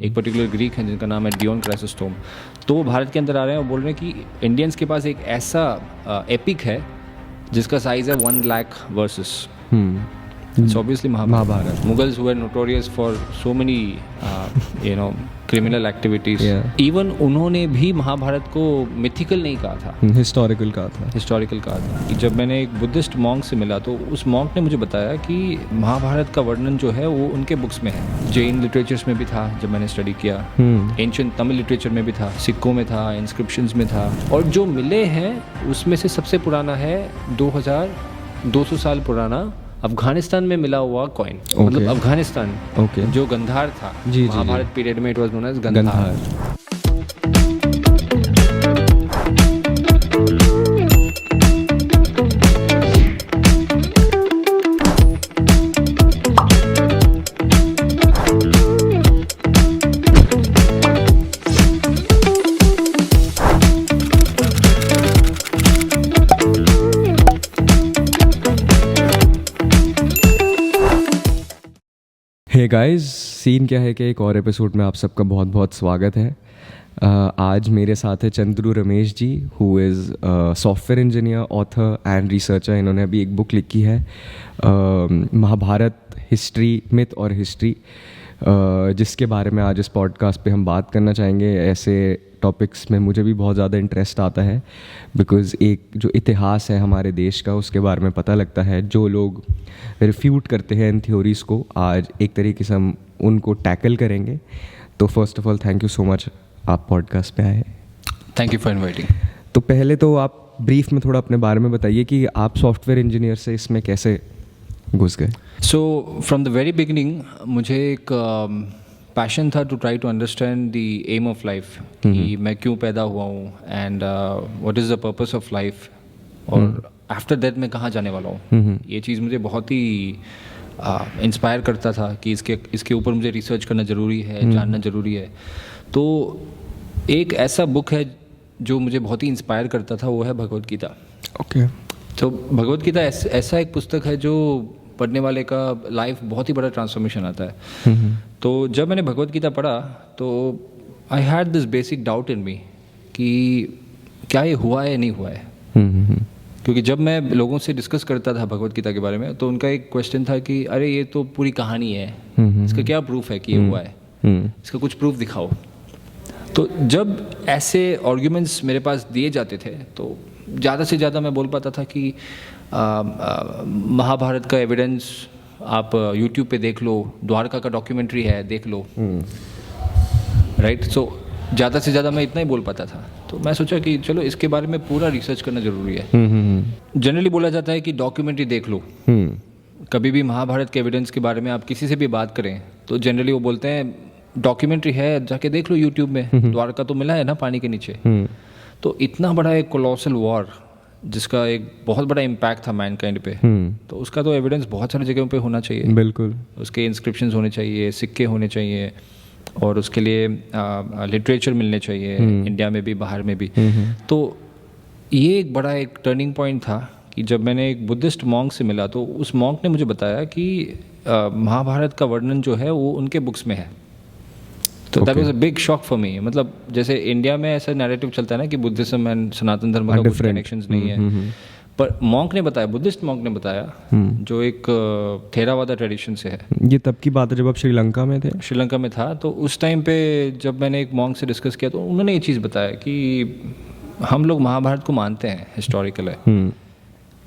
एक particular Greek हैं जिनका नाम है डियोन क्राइसोस्टोम। तो वो भारत के अंदर आ रहे हैं और बोल रहे हैं कि इंडियंस के पास एक ऐसा एपिक है जिसका साइज है 1 lakh versus. It's obviously Mahabharata. Mughals were notorious for so many, criminal activities. Yeah. Even उन्होंने भी महाभारत को mythical नहीं कहा था, हिस्टोरिकल कहा था। हिस्टोरिकल कहा था। कि जब मैंने एक बुद्धिस्ट मॉन्क से मिला तो उस मॉन्क ने मुझे बताया कि महाभारत का वर्णन जो है वो उनके बुक्स में है। जैन लिटरेचर्स में भी था जब मैंने स्टडी किया, एंशिएंट तमिल लिटरेचर में भी था, सिक्कों में था, इंस्क्रिप्शंस में था, और जो मिले हैं उसमें से सबसे पुराना है 2200 साल पुराना अफगानिस्तान में मिला हुआ कॉइन। मतलब अफगानिस्तान जो गंधार था, महाभारत पीरियड में it was known as Gandhar. Hey guys, scene क्या है कि एक और एपिसोड में आप सबका बहुत बहुत स्वागत है। आज मेरे साथ है Chandru Ramesh ji, who is software engineer, author and researcher. इन्होंने अभी एक बुक लिखी है महाभारत हिस्ट्री, मिथ और हिस्ट्री, जिसके बारे में आज इस पॉडकास्ट पे हम बात करना चाहेंगे। ऐसे टॉपिक्स में मुझे भी बहुत ज़्यादा इंटरेस्ट आता है, बिकॉज़ एक जो इतिहास है हमारे देश का उसके बारे में पता लगता है। जो लोग रिफ्यूट करते हैं इन थ्योरीज़ को, आज एक तरीके से हम उनको टैकल करेंगे। तो first of all thank you so much, आप पॉडकास्ट पे आए। Thank you for inviting. तो पहले तो आप ब्रीफ में थोड़ा अपने बारे में बताइए कि आप सॉफ्टवेयर इंजीनियर से इसमें कैसे घुस गए। So from the very beginning मुझे एक पैशन था to try to understand the aim of life, कि मैं क्यों पैदा हुआ हूँ and what is the purpose of life, और आफ्टर दैट मैं कहाँ जाने वाला हूँ। ये चीज़ मुझे बहुत ही इंस्पायर करता था कि इसके ऊपर मुझे रिसर्च करना ज़रूरी है, जानना ज़रूरी है। तो एक ऐसा बुक है जो मुझे बहुत ही इंस्पायर करता था, वो है भगवद गीता। ओके। तो भगवद गीता ऐसा एक पुस्तक है जो पढ़ने वाले का लाइफ बहुत ही बड़ा ट्रांसफॉर्मेशन आता है। तो जब मैंने भगवद गीता पढ़ा तो I had this basic doubt in me कि क्या ये हुआ है या नहीं हुआ है। क्योंकि जब मैं लोगों से डिस्कस करता था भगवद गीता के बारे में तो उनका एक क्वेश्चन था कि अरे ये तो पूरी कहानी है, इसका क्या प्रूफ है कि ये हुआ है, इसका कुछ प्रूफ दिखाओ। तो जब ऐसे आर्ग्यूमेंट्स मेरे पास दिए जाते थे तो ज़्यादा से ज़्यादा मैं बोल पाता था कि महाभारत का एविडेंस आप यूट्यूब पे देख लो, द्वारका का डॉक्यूमेंट्री है देख लो, राइट। सो ज़्यादा से ज़्यादा मैं इतना ही बोल पाता था। तो मैं सोचा कि चलो इसके बारे में पूरा रिसर्च करना ज़रूरी है। जनरली बोला जाता है कि डॉक्यूमेंट्री देख लो। कभी भी महाभारत के एविडेंस के बारे में आप किसी से भी बात करें तो जनरली वो बोलते हैं डॉक्यूमेंट्री है, जाके देख लो यूट्यूब में, द्वारका तो मिला है ना पानी के नीचे। तो इतना बड़ा एक कोलोसल वॉर जिसका एक बहुत बड़ा इम्पैक्ट था मैनकाइंड पे, तो उसका तो एविडेंस बहुत सारी जगहों पे होना चाहिए। बिल्कुल, उसके इंस्क्रिप्शंस होने चाहिए, सिक्के होने चाहिए, और उसके लिए लिटरेचर मिलने चाहिए, इंडिया में भी बाहर में भी। तो ये एक बड़ा एक टर्निंग पॉइंट था कि जब मैंने एक बुद्धिस्ट मॉन्क से मिला तो उस मॉन्क ने मुझे बताया कि महाभारत का वर्णन जो है वो उनके बुक्स में है। तो that was a big shock for me. मतलब जैसे इंडिया में ऐसा नैरेटिव चलता है ना कि बुद्धिज्म एंड सनातन धर्म का कुछ कनेक्शंस नहीं है, पर मॉन्क ने बताया, बुद्धिस्ट मॉन्क ने बताया, जो एक थेरावादा ट्रेडिशन से है। ये तब की बात है जब आप श्रीलंका में थे? श्रीलंका में था। तो उस टाइम पे जब मैंने एक मॉन्क से डिस्कस किया तो उन्होंने ये चीज़ बताया कि हम लोग महाभारत को मानते हैं, हिस्टोरिकल है,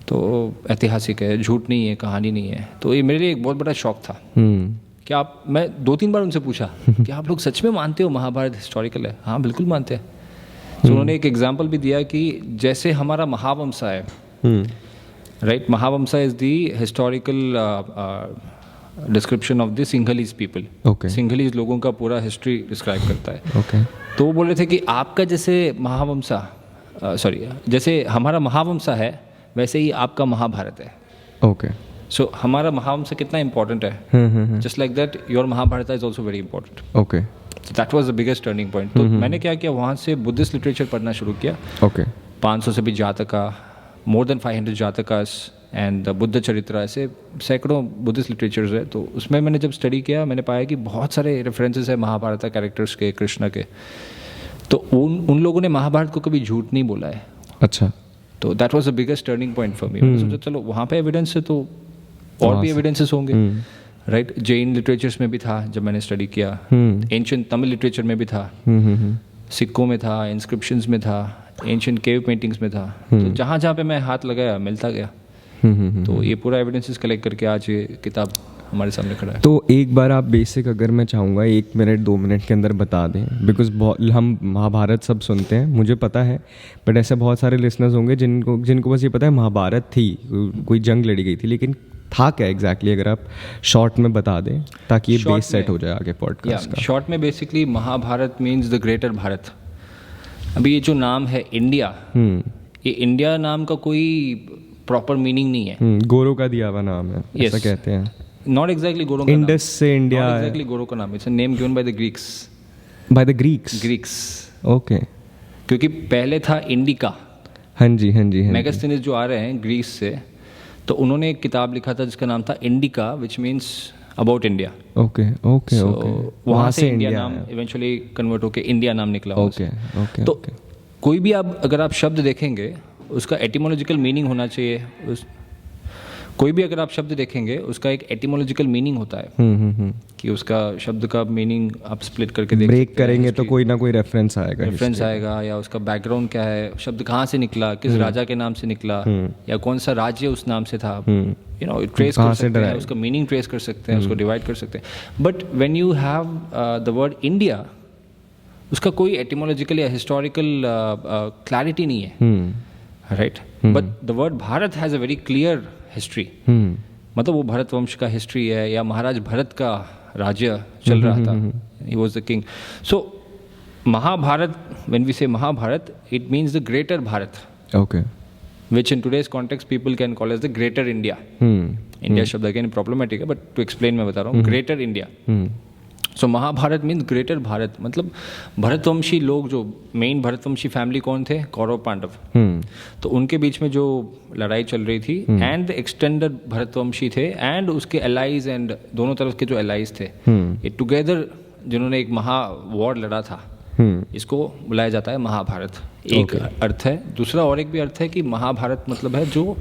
तो ऐतिहासिक है, झूठ नहीं है, कहानी नहीं है। तो ये मेरे लिए एक बहुत बड़ा शॉक था। क्या आप, मैं 2-3 बार उनसे पूछा कि आप लोग सच में मानते हो महाभारत हिस्टोरिकल है? हाँ बिल्कुल मानते हैं। तो उन्होंने एक एग्जांपल भी दिया कि जैसे हमारा महावंशा है, right, Mahavamsa is the historical description of the Sinhalese people. Sinhalese लोगों का पूरा हिस्ट्री डिस्क्राइब करता है। तो वो बोल रहे थे कि आपका जैसे महावंशा, जैसे हमारा महावंशा है वैसे ही आपका महाभारत है। सो हमारा महावंशा कितना इंपॉर्टेंट है, just like that your Mahabharat is also very important. That was the biggest turning point. तो मैंने क्या किया, वहाँ से बुद्धिस्ट लिटरेचर पढ़ना शुरू किया। 500 से भी जातका, मोर देन 500 जातकास एंड बुद्ध चरित्र, ऐसे सैकड़ों बुद्धिस्ट लिटरेचर्स है। तो उसमें मैंने जब स्टडी किया मैंने पाया कि बहुत सारे रेफरेंसेस है महाभारत कैरेक्टर्स के, कृष्ण के। तो उन लोगों ने महाभारत को कभी झूठ नहीं बोला है। अच्छा। तो that was the biggest turning point for me. मैंने सोचा चलो वहाँ पे एविडेंस है तो और भी एविडेंसेस होंगे, राइट। जैन लिटरेचर्स में भी था जब मैंने स्टडी किया, एंशिएंट तमिल लिटरेचर में भी था, सिक्कों में था, इंस्क्रिप्शंस में था, एंशिएंट केव पेंटिंग्स में था। तो जहाँ जहाँ पे मैं हाथ लगाया मिलता गया। तो ये पूरा एविडेंसेस कलेक्ट करके आज ये किताब हमारे सामने खड़ा है। तो एक बार आप बेसिक, अगर मैं चाहूँगा 1 मिनट 2 मिनट के अंदर बता दें, बिकॉज हम महाभारत सब सुनते हैं, मुझे पता है, बट ऐसे बहुत सारे लिसनर्स होंगे जिनको बस ये पता है महाभारत थी, कोई जंग लड़ी गई थी, लेकिन था क्या एग्जैक्टली, अगर आप शॉर्ट में बता दें ताकि ये बेस सेट हो जाए आगे पॉडकास्ट का। शॉर्ट में basically Mahabharat means the greater Bharat. अभी ये जो नाम है इंडिया, ये इंडिया नाम का कोई प्रॉपर मीनिंग नहीं है। गोरो का दिया हुआ नाम है, ऐसा कहते हैं। नॉट एग्जैक्टली गोरो का नाम, इंडस से इंडिया, नॉट एग्जैक्टली गोरो का नाम, it's a name given by the Greeks. By the Greeks, okay. क्योंकि पहले था इंडिका। हाँ जी। मेगास्थनीज जो आ रहे हैं ग्रीस से, तो उन्होंने एक किताब लिखा था जिसका नाम था indica, which means about India. Okay. वहाँ से इंडिया नाम इवेंचुअली कन्वर्ट होके इंडिया नाम निकला। ओके। तो कोई भी अगर आप शब्द देखेंगे उसका एटिमोलॉजिकल मीनिंग होना चाहिए। कोई भी अगर आप शब्द देखेंगे उसका एक एटिमोलॉजिकल मीनिंग होता है कि उसका शब्द का मीनिंग आप स्प्लिट करके देख ब्रेक करेंगे तो कोई ना कोई रेफरेंस आएगा, या उसका बैकग्राउंड क्या है, शब्द कहाँ से निकला, किस राजा के नाम से निकला, या कौन सा राज्य उस नाम से था, ट्रेस कर सकते हैं, उसका मीनिंग ट्रेस कर सकते हैं, उसको डिवाइड कर सकते हैं। But when you have the word India, उसका कोई एटिमोलॉजिकल या हिस्टोरिकल क्लैरिटी नहीं है, right. But the word Bharat has a very clear history. मतलब वो भरत वंश का हिस्ट्री है, या महाराज भरत का राज्य चल रहा था, he was the king. So Mahabharat, when we say Mahabharat, it means the greater Bharat, okay, which in today's context people can call as the greater India. India शब्द again problematic है, but to explain मैं बता रहा हूँ, greater India. सो Mahabharat means greater Bharat. मतलब भरतवंशी लोग, जो main भरतवंशी family कौन थे, कौरव पांडव। तो उनके बीच में जो लड़ाई चल रही थी, एंड एक्सटेंडेड भरतवंशी थे एंड उसके एलाइज, एंड दोनों तरफ के जो एलाइज थे, ये टुगेदर जिन्होंने एक महा वॉर लड़ा था, इसको बुलाया जाता है महाभारत। एक अर्थ है। दूसरा और एक भी अर्थ है कि महाभारत मतलब है जो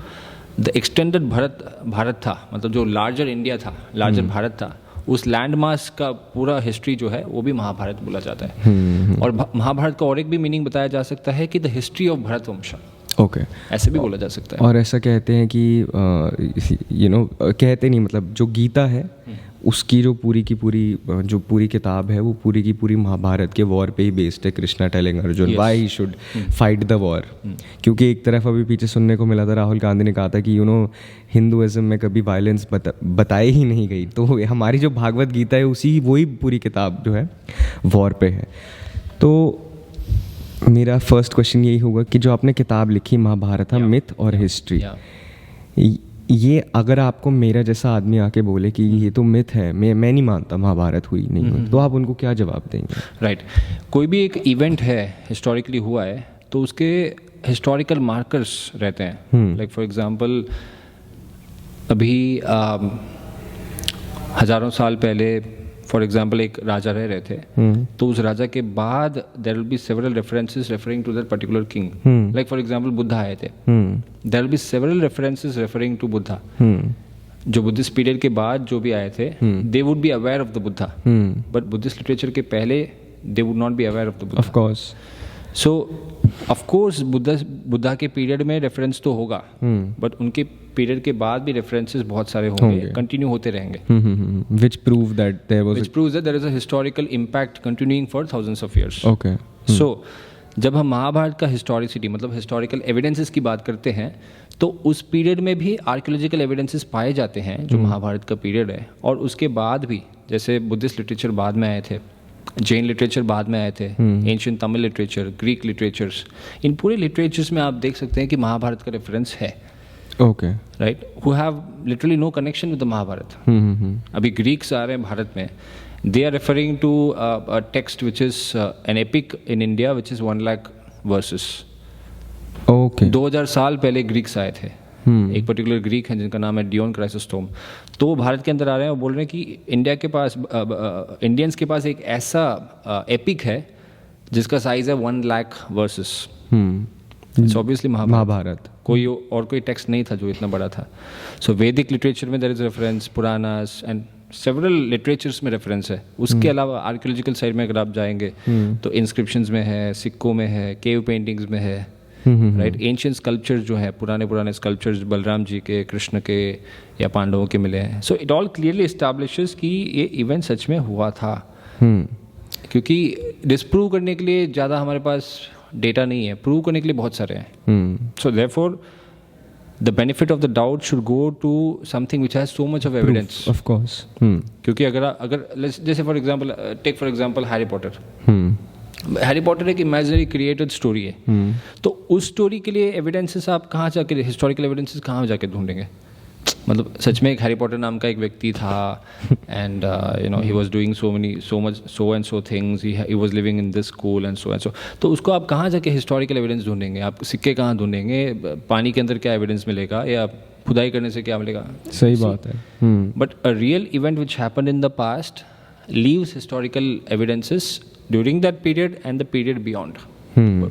द एक्सटेंडेड भारत था, मतलब जो लार्जर इंडिया था, लार्जर भारत था, उस लैंड मास का पूरा हिस्ट्री जो है वो भी महाभारत बोला जाता है। और महाभारत का और एक भी मीनिंग बताया जा सकता है कि द हिस्ट्री ऑफ भरतवंश, ओके, ऐसे भी बोला जा सकता है। और ऐसा कहते हैं कि कहते नहीं, मतलब जो गीता है उसकी जो पूरी की पूरी जो पूरी किताब है वो पूरी की पूरी महाभारत के वॉर पे ही बेस्ड है। Krishna telling Arjun why he should fight the war. क्योंकि एक तरफ अभी पीछे सुनने को मिला था, राहुल गांधी ने कहा था कि हिंदुइज्म में कभी वायलेंस बताई ही नहीं गई। तो हमारी जो भागवत गीता है वही पूरी किताब जो है वॉर पे है। तो मेरा फर्स्ट क्वेश्चन यही होगा कि जो आपने किताब लिखी महाभारत, मिथ और हिस्ट्री, ये अगर आपको मेरा जैसा आदमी आके बोले कि ये तो मिथ है, मैं नहीं मानता महाभारत हुई नहीं हुई, तो आप उनको क्या जवाब देंगे? राइट। कोई भी एक इवेंट है हिस्टोरिकली हुआ है तो उसके हिस्टोरिकल मार्कर्स रहते हैं। लाइक फॉर एग्जांपल अभी हजारों साल पहले फॉर एग्जाम्पल एक राजा रह रहे थे, तो उस राजा के बाद there will be several references referring to that particular king. Like for example Buddha आए थे, there will be several references referring to Buddha. जो बुद्धिस्ट पीरियड के बाद जो भी आए थे, they would be aware of the Buddha, but Buddhist literature के पहले they would not be aware of the Buddha. Of course. So of course Buddha के पीरियड में रेफरेंस तो होगा, बट उनके पीरियड के बाद भी रेफरेंसेस बहुत सारे होंगे, कंटिन्यू होते रहेंगे, which prove that there is a historical impact continuing for thousands of years. Okay. So जब हम महाभारत का हिस्टोरिसिटी मतलब हिस्टोरिकल एविडेंसेस की बात करते हैं, तो उस पीरियड में भी आर्कियोलॉजिकल एविडेंसेस पाए जाते हैं जो महाभारत का पीरियड है। और उसके बाद भी जैसे बुद्धिस्ट लिटरेचर बाद में आए थे, जैन लिटरेचर बाद में आए थे, ancient Tamil literature, Greek literatures, इन पूरे लिटरेचर्स में आप देख सकते हैं कि महाभारत का रेफरेंस है। Okay, right, who have literally no connection with the Mahabharata. अभी ग्रीक्स आ रहे हैं भारत में, they are referring to a text which is an epic in India which is 1 lakh verses, okay 2000 साल पहले ग्रीक्स आए थे। एक पर्टिकुलर ग्रीक है जिनका नाम है डियोन क्राइसोस्टोम। तो वो भारत के अंदर आ रहे हैं और बोल रहे हैं कि इंडिया के पास इंडियंस के पास एक ऐसा एपिक है जिसका साइज है 1 lakh verses. It's obviously Mahabharata. कोई टेक्स्ट नहीं था जो इतना बड़ा था। सो वैदिक लिटरेचर में there is reference, Puranas and several literatures में रेफरेंस है। उसके अलावा आर्कियोलॉजिकल साइड में अगर आप जाएंगे तो इंस्क्रिप्शंस में है, सिक्कों में है, केव पेंटिंग्स में है, राइट। एंशियंट स्कल्पचर जो है, पुराने स्कल्पचर्स बलराम जी के, कृष्ण के या पांडवों के मिले हैं। So it all clearly establishes कि ये इवेंट सच में हुआ था। क्योंकि डिस्प्रूव करने के लिए ज़्यादा हमारे पास डेटा नहीं है, प्रूव करने के लिए बहुत सारे हैं। So therefore the benefit of the doubt should go to something which has so much of evidence. Of course. क्योंकि अगर जैसे फॉर एग्जांपल हैरी पॉटर एक इमेजिनरी क्रिएटेड स्टोरी है। तो उस स्टोरी के लिए एविडेंसेस आप कहाँ जाके, हिस्टोरिकल एविडेंसेस कहाँ जाके ढूंढेंगे? मतलब सच में एक हैरी पॉटर नाम का एक व्यक्ति था and he was doing so and so things, he was living in this school and so. तो उसको आप कहाँ जाके हिस्टोरिकल एविडेंस ढूंढेंगे? आप सिक्के कहाँ ढूंढेंगे? पानी के अंदर क्या एविडेंस मिलेगा या खुदाई करने से क्या मिलेगा? सही बात है। But a real event which happened in the past leaves historical evidences during that period and the period beyond.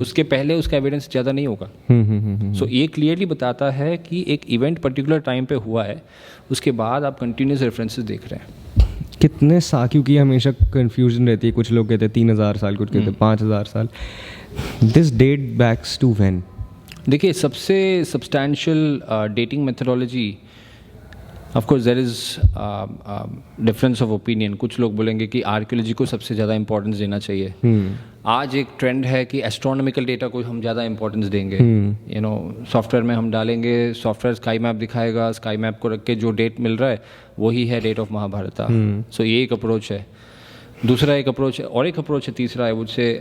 उसके पहले उसका एविडेंस ज़्यादा नहीं होगा। सो ये क्लियरली बताता है कि एक इवेंट पर्टिकुलर टाइम पे हुआ है, उसके बाद आप कंटिन्यूस रेफरेंसेस देख रहे हैं। कितने साल, क्योंकि हमेशा कंफ्यूजन रहती है, कुछ लोग कहते हैं 3000 साल, कुछ कहते हैं 5000 साल। This date backs to when? देखिए, सबसे substantial dating methodology, of course there is difference of opinion. कुछ लोग बोलेंगे कि आर्कियोलॉजी को सबसे ज़्यादा इंपॉर्टेंस देना चाहिए। आज एक ट्रेंड है कि एस्ट्रोनॉमिकल डेटा को हम ज़्यादा इंपॉर्टेंस देंगे। सॉफ्टवेयर में हम डालेंगे, सॉफ्टवेयर स्काई मैप दिखाएगा, स्काई मैप को रख के जो डेट मिल रहा है वही है डेट ऑफ महाभारत। सो ये एक अप्रोच है। दूसरा एक अप्रोच है, और एक अप्रोच है तीसरा है, मुझसे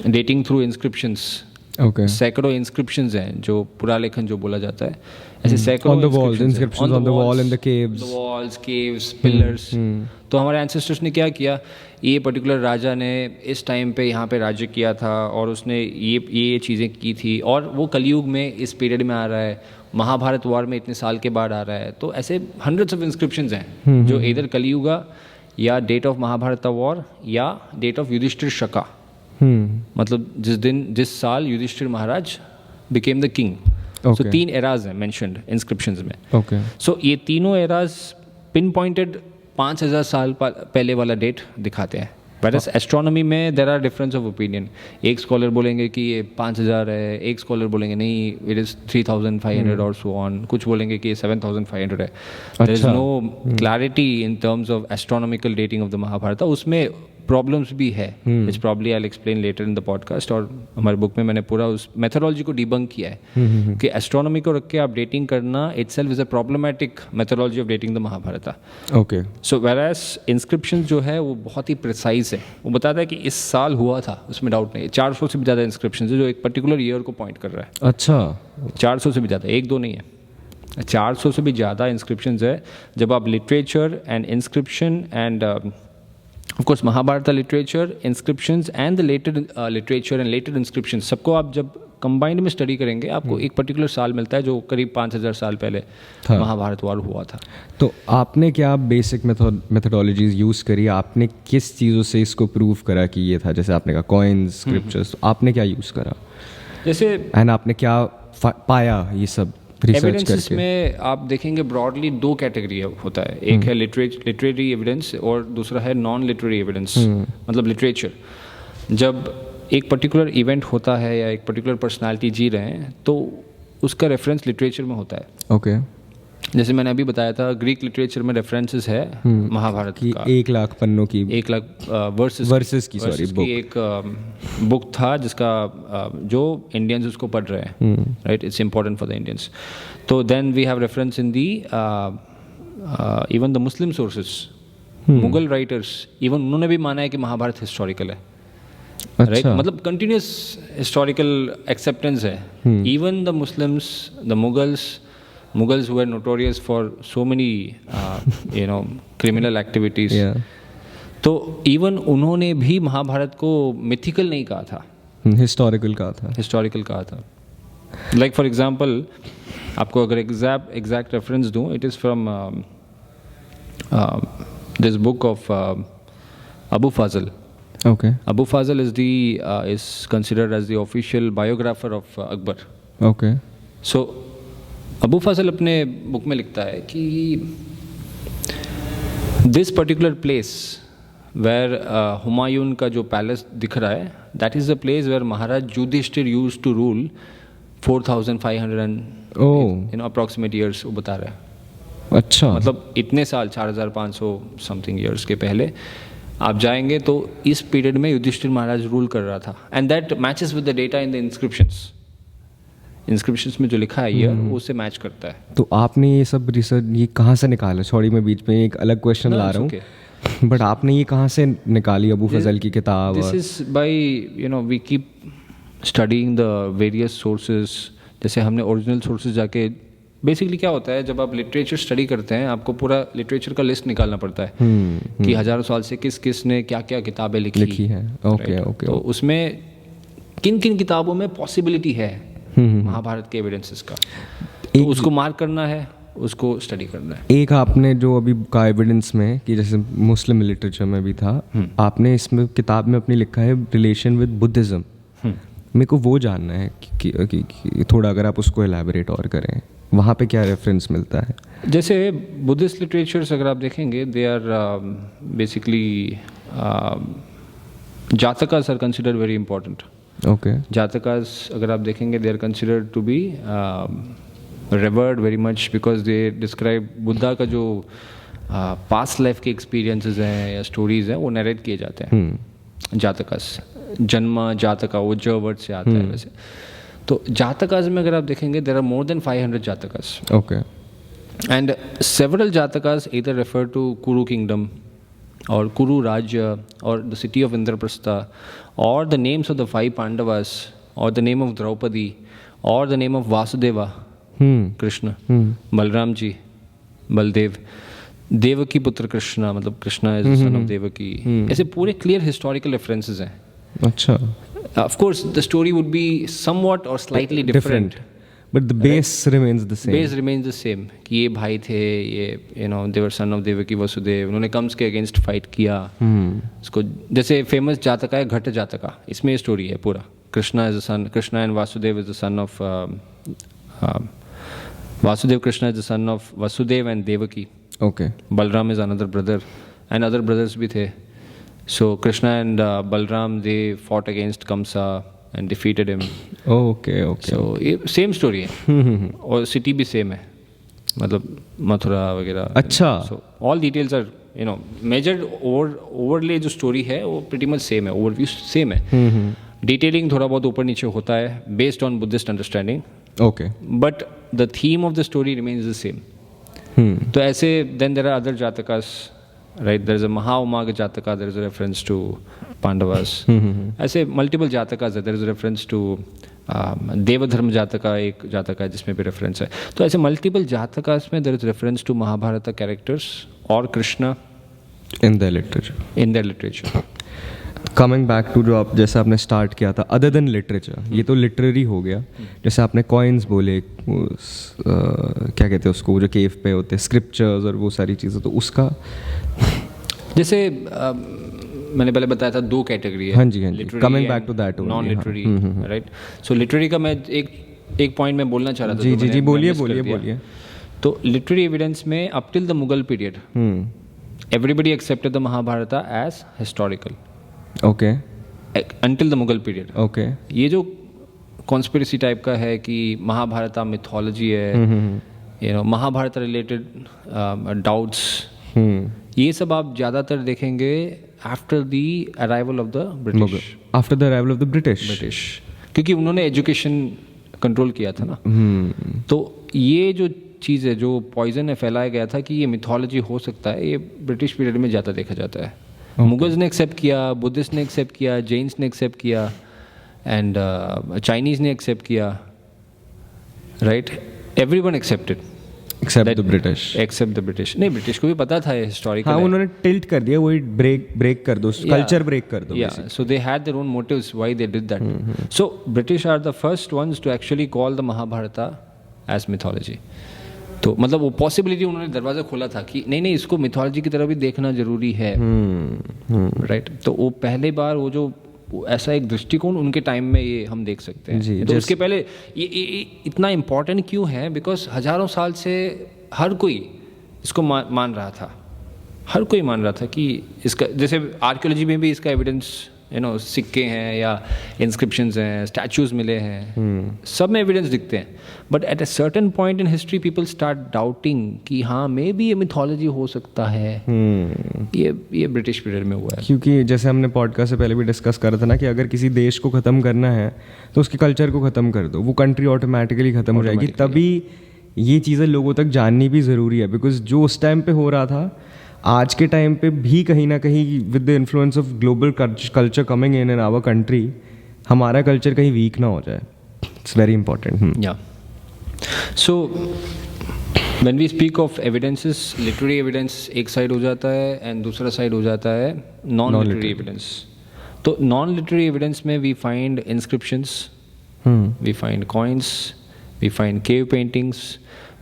डेटिंग थ्रू इंस्क्रिप्शंस। Okay. सैकड़ों इंस्क्रिप्शंस हैं जो पुरालेखन जो बोला जाता है, ऐसे सैकड़ों on the walls, inscriptions on the wall and the caves, the walls, caves, pillars। तो हमारे एंसेस्टर्स ने क्या किया, ये पर्टिकुलर राजा ने इस टाइम पे यहाँ पे राज्य किया था और उसने ये चीज़ें की थी, और वो कलयुग में इस पीरियड में आ रहा है, महाभारत वॉर में इतने साल के बाद आ रहा है। तो ऐसे हंड्रेड्स ऑफ इंस्क्रिप्शंस हैं जो इधर कलयुगा या डेट ऑफ महाभारत वॉर या डेट ऑफ युधिष्ठिर शका, मतलब जिस साल Yudhishthira Maharaj became the king. So 3 eras हैं मेंशन्ड इंस्क्रिप्शंस में। सो ये तीनों एराज पिन पॉइंटेड 5000 साल पहले वाला डेट दिखाते हैं। Whereas एस्ट्रोनॉमी में there are difference of opinion. एक स्कॉलर बोलेंगे कि ये 5000 है, एक स्कॉलर बोलेंगे नहीं इट इज़ 3500 और सो ऑन, कुछ बोलेंगे कि ये 7500 है। There is no clarity in terms of astronomical dating of the Mahabharata. उसमें प्रॉब्लम्स भी है, which probably I will explain later in the podcast. और हमारे बुक में मैंने पूरा उस मेथोडोलॉजी को डिबंक किया है कि एस्ट्रोनॉमी को रख के आप डेटिंग करना itself is a problematic methodology of dating the Mahabharata. Okay. So whereas inscription जो है वो बहुत ही प्रिसाइज है, वो बताता है कि इस साल हुआ था, उसमें डाउट नहीं है। 400 से भी ज़्यादा इंस्क्रिप्शन है जो एक पर्टिकुलर ईयर को पॉइंट कर रहा है। अच्छा, 400 से भी ज़्यादा, 1-2 नहीं है, 400 से भी ज़्यादा इंस्क्रिप्शंस है। जब आप literature and inscription and of course Mahabharata literature, inscriptions and the later literature and later inscriptions, सबको आप जब कंबाइंड में स्टडी करेंगे आपको एक पर्टिकुलर साल मिलता है जो करीब 5000 साल पहले महाभारत वॉर हुआ था। तो आपने क्या बेसिक मेथोडोलॉजीज यूज़ करी? आपने किस चीज़ों से इसको प्रूव करा कि ये था? जैसे आपने कहा कॉइन्स, स्क्रिप्चर्स, आपने क्या यूज़ करा? जैसे एंड आपने क्या पाया ये सब एविडेंसेस में? आप देखेंगे ब्रॉडली 2 कैटेगरी होता है, एक है लिटरेरी एविडेंस और दूसरा है नॉन लिटरेरी एविडेंस। मतलब लिटरेचर, जब एक पर्टिकुलर इवेंट होता है या एक पर्टिकुलर पर्सनालिटी जी रहे हैं तो उसका रेफरेंस लिटरेचर में होता है। ओके। जैसे मैंने अभी बताया था, ग्रीक लिटरेचर में रेफरेंसेस है महाभारत का 1 लाख पन्नों की, 1 लाख वर्सेस की एक बुक था जिसका जो इंडियंस उसको पढ़ रहे हैं, right, it's important for the Indians. तो then we have reference in the even the Muslim sources, Mughal writers, even उन्होंने भी माना है कि महाभारत हिस्टोरिकल है। राइट, मतलब कंटिन्यूस हिस्टोरिकल एक्सेप्टेंस है। Even the Muslims, the Mughals were notorious for so many criminal activities। तो इवन उन्होंने भी महाभारत को मिथिकल नहीं कहा था, हिस्टोरिकल कहा था। लाइक फॉर एग्जांपल आपको अगर एग्जैक्ट रेफरेंस दूं, it is from this book of Abu Fazal. Okay. Abu Fazl is considered as the official biographer of Akbar. Okay. So Abu Fazl अपने बुक में लिखता है कि this particular place where Humayun का जो पैलेस दिख रहा है, that is the place where Maharaj Yudhishthir used to rule 4,500 and approximate years वो बता रहा है. अच्छा. मतलब इतने साल 4,500 समथिंग ईयर्स के पहले आप जाएंगे तो इस पीरियड में युधिष्ठिर महाराज रूल कर रहा था. And that matches with the data in the inscriptions में जो लिखा है ईयर, वो उससे मैच करता है. तो आपने ये सब रिसर्च ये कहाँ से निकाला? सॉरी मैं बीच में एक अलग क्वेश्चन ला रहा हूँ, बट आपने ये कहाँ से निकाली अबू फजल की किताब? This is by we keep studying the various sources. जैसे हमने ओरिजिनल सोर्सेज जाके, बेसिकली क्या होता है जब आप लिटरेचर स्टडी करते हैं, आपको पूरा लिटरेचर का लिस्ट निकालना पड़ता है कि हजारों साल से किस ने क्या क्या किताबें लिखी है. ओके. तो उसमें किन किन किताबों में पॉसिबिलिटी है महाभारत के एविडेंसेस का, तो उसको मार्क करना है, उसको स्टडी करना है. एक आपने जो अभी का एविडेंस में कि जैसे मुस्लिम लिटरेचर में भी था, आपने इसमें किताब में अपनी लिखा है रिलेशन विद बुद्धिज्म. मेरे को वो जानना है कि थोड़ा अगर आप उसको एलैबोरेट और करें, वहाँ पे क्या रेफरेंस मिलता है? जैसे बुद्धिस्ट लिटरेचर्स अगर आप देखेंगे, they are basically Jatakas are considered very important. Okay. Jatakas अगर आप देखेंगे, they are considered to be revered very much because they describe Buddha का जो पास्ट लाइफ के एक्सपीरियंसेस हैं या स्टोरीज हैं, वो नरेट किए जाते हैं जातकास. जन्म जातका वो ज वर्ड से आता है वैसे. तो जातकास में अगर आप देखेंगे, there are more than 500 Jatakas. Okay. And several Jatakas either refer to Kuru kingdom और कुरु राज्य और द सिटी ऑफ इंद्रप्रस्था और the names of the 5 Pandavas और द नेम ऑफ द्रौपदी और the name of Vasudeva Krishna, Balram ji, Baldev, Devaki पुत्र कृष्णा, मतलब Krishna is son of Devaki. ऐसे पूरे क्लियर हिस्टोरिकल रेफरेंसेस हैं. अच्छा. Of course, the story would be somewhat or slightly different. But the base remains the same. Base remains the same. कि ये भाई थे, ये they were son of Devaki Vasudev, उन्होंने कंस के अगेंस्ट फाइट किया. इसको जैसे फेमस जातका है घट जातका, इसमें ये स्टोरी है पूरा. Krishna is the son, Krishna and Vasudev is the son of Vasudev. Krishna is the son of Vasudev and Devaki. Okay. Balram is another brother and other brothers भी थे. So Krishna and Balram, they fought against Kamsa and defeated him. Okay. So same story है और city भी same है, मतलब मथुरा वगैरह. अच्छा. So all details are measured overlay जो story है वो pretty much same है, overview same है. Detailing थोड़ा बहुत ऊपर नीचे होता है based on Buddhist understanding. Okay. But the theme of the story remains the same. तो ऐसे then there are other jatakas. Right, there is a Mahaumag Jataka, there is a reference to Pandavas. ऐसे multiple Jatakas है, there is a reference to देवधर्म जातका, एक जातका है जिसमें भी रेफरेंस है. तो ऐसे मल्टीपल जातकास में there is reference to Mahabharata characters और Krishna in their literature. Coming back to जो आप जैसे आपने स्टार्ट किया था, अदर देन लिटरेचर, ये तो लिटरेरी हो गया. जैसे आपने कॉइन्स बोले, क्या कहते हैं उसको, वो जो केव पे होते हैं, स्क्रिप्चर्स और वो सारी चीज़ें, तो उसका जैसे मैंने पहले बताया था 2 कैटेगरी है. हाँ जी. Coming back to that, non literary, right. So literary का मैं एक पॉइंट में बोलना चाह रहा था. जी बोलिए. तो लिटरेरी एविडेंस में up till the Mughal period everybody accepted the Mahabharata as historical. Okay. Until the Mughal period. Okay. ये जो कॉन्स्पिरेसी टाइप का है कि महाभारत मिथोलॉजी है, महाभारत रिलेटेड डाउट्स, ये सब आप ज़्यादातर देखेंगे after the arrival of the British. After the arrival of the British, क्योंकि उन्होंने एजुकेशन कंट्रोल किया था ना. तो ये जो चीज़ है, जो पॉइजन है फैलाया गया था कि ये मिथोलॉजी हो सकता है, ये ब्रिटिश पीरियड में ज़्यादा देखा जाता है. मुगल्स ने एक्सेप्ट किया, बुद्धिस्ट ने एक्सेप्ट किया, जैन्स ने एक्सेप्ट किया एंड चाइनीज़ ने एक्सेप्ट किया, right. Everyone accepted. Except the British. नहीं, ब्रिटिश को भी पता था हिस्टोरिकल। हाँ, उन्होंने टिल्ट कर दिया, वही ब्रेक कर दो, कल्चर ब्रेक कर दो। Yeah, so they had their own motives why they did that. So British are the first ones to actually call the Mahabharata as mythology. तो मतलब वो पॉसिबिलिटी उन्होंने दरवाज़ा खोला था कि नहीं इसको मिथोलॉजी की तरह भी देखना जरूरी है, राइट। तो वो पहले बार वो जो ऐसा एक दृष्टिकोण उनके टाइम में ये हम देख सकते हैं। तो उसके पहले ये इतना इम्पोर्टेंट क्यों है? बिकॉज हजारों साल से हर कोई इसको मान रहा था, हर कोई मान रहा था कि इसका, जैसे आर्कियोलॉजी में भी इसका एविडेंस सिक्के हैं या इंस्क्रिप्शंस हैं, स्टैचूज मिले हैं, सब में एविडेंस दिखते हैं। But at a certain point in history people start doubting कि हाँ मे बी ये मिथोलॉजी हो सकता है। ये ब्रिटिश पीरियड में हुआ है, क्योंकि जैसे हमने पॉडकास्ट से पहले भी डिस्कस करा था ना कि अगर किसी देश को ख़त्म करना है तो उसके कल्चर को ख़त्म कर दो, वो कंट्री ऑटोमेटिकली ख़त्म हो जाएगी। तभी ये चीज़ें लोगों तक जाननी भी ज़रूरी है, बिकॉज जो उस टाइम पे हो रहा था आज के टाइम पे भी कहीं ना कहीं with the influence of global culture coming in our country, हमारा कल्चर कहीं वीक ना हो जाए। It's very important. या so when we speak of evidences, literary evidence एक साइड हो जाता है एंड दूसरा साइड हो जाता है नॉन लिटरेरी एविडेंस। तो नॉन लिटरेरी एविडेंस में we find inscriptions, we find coins, we find cave paintings,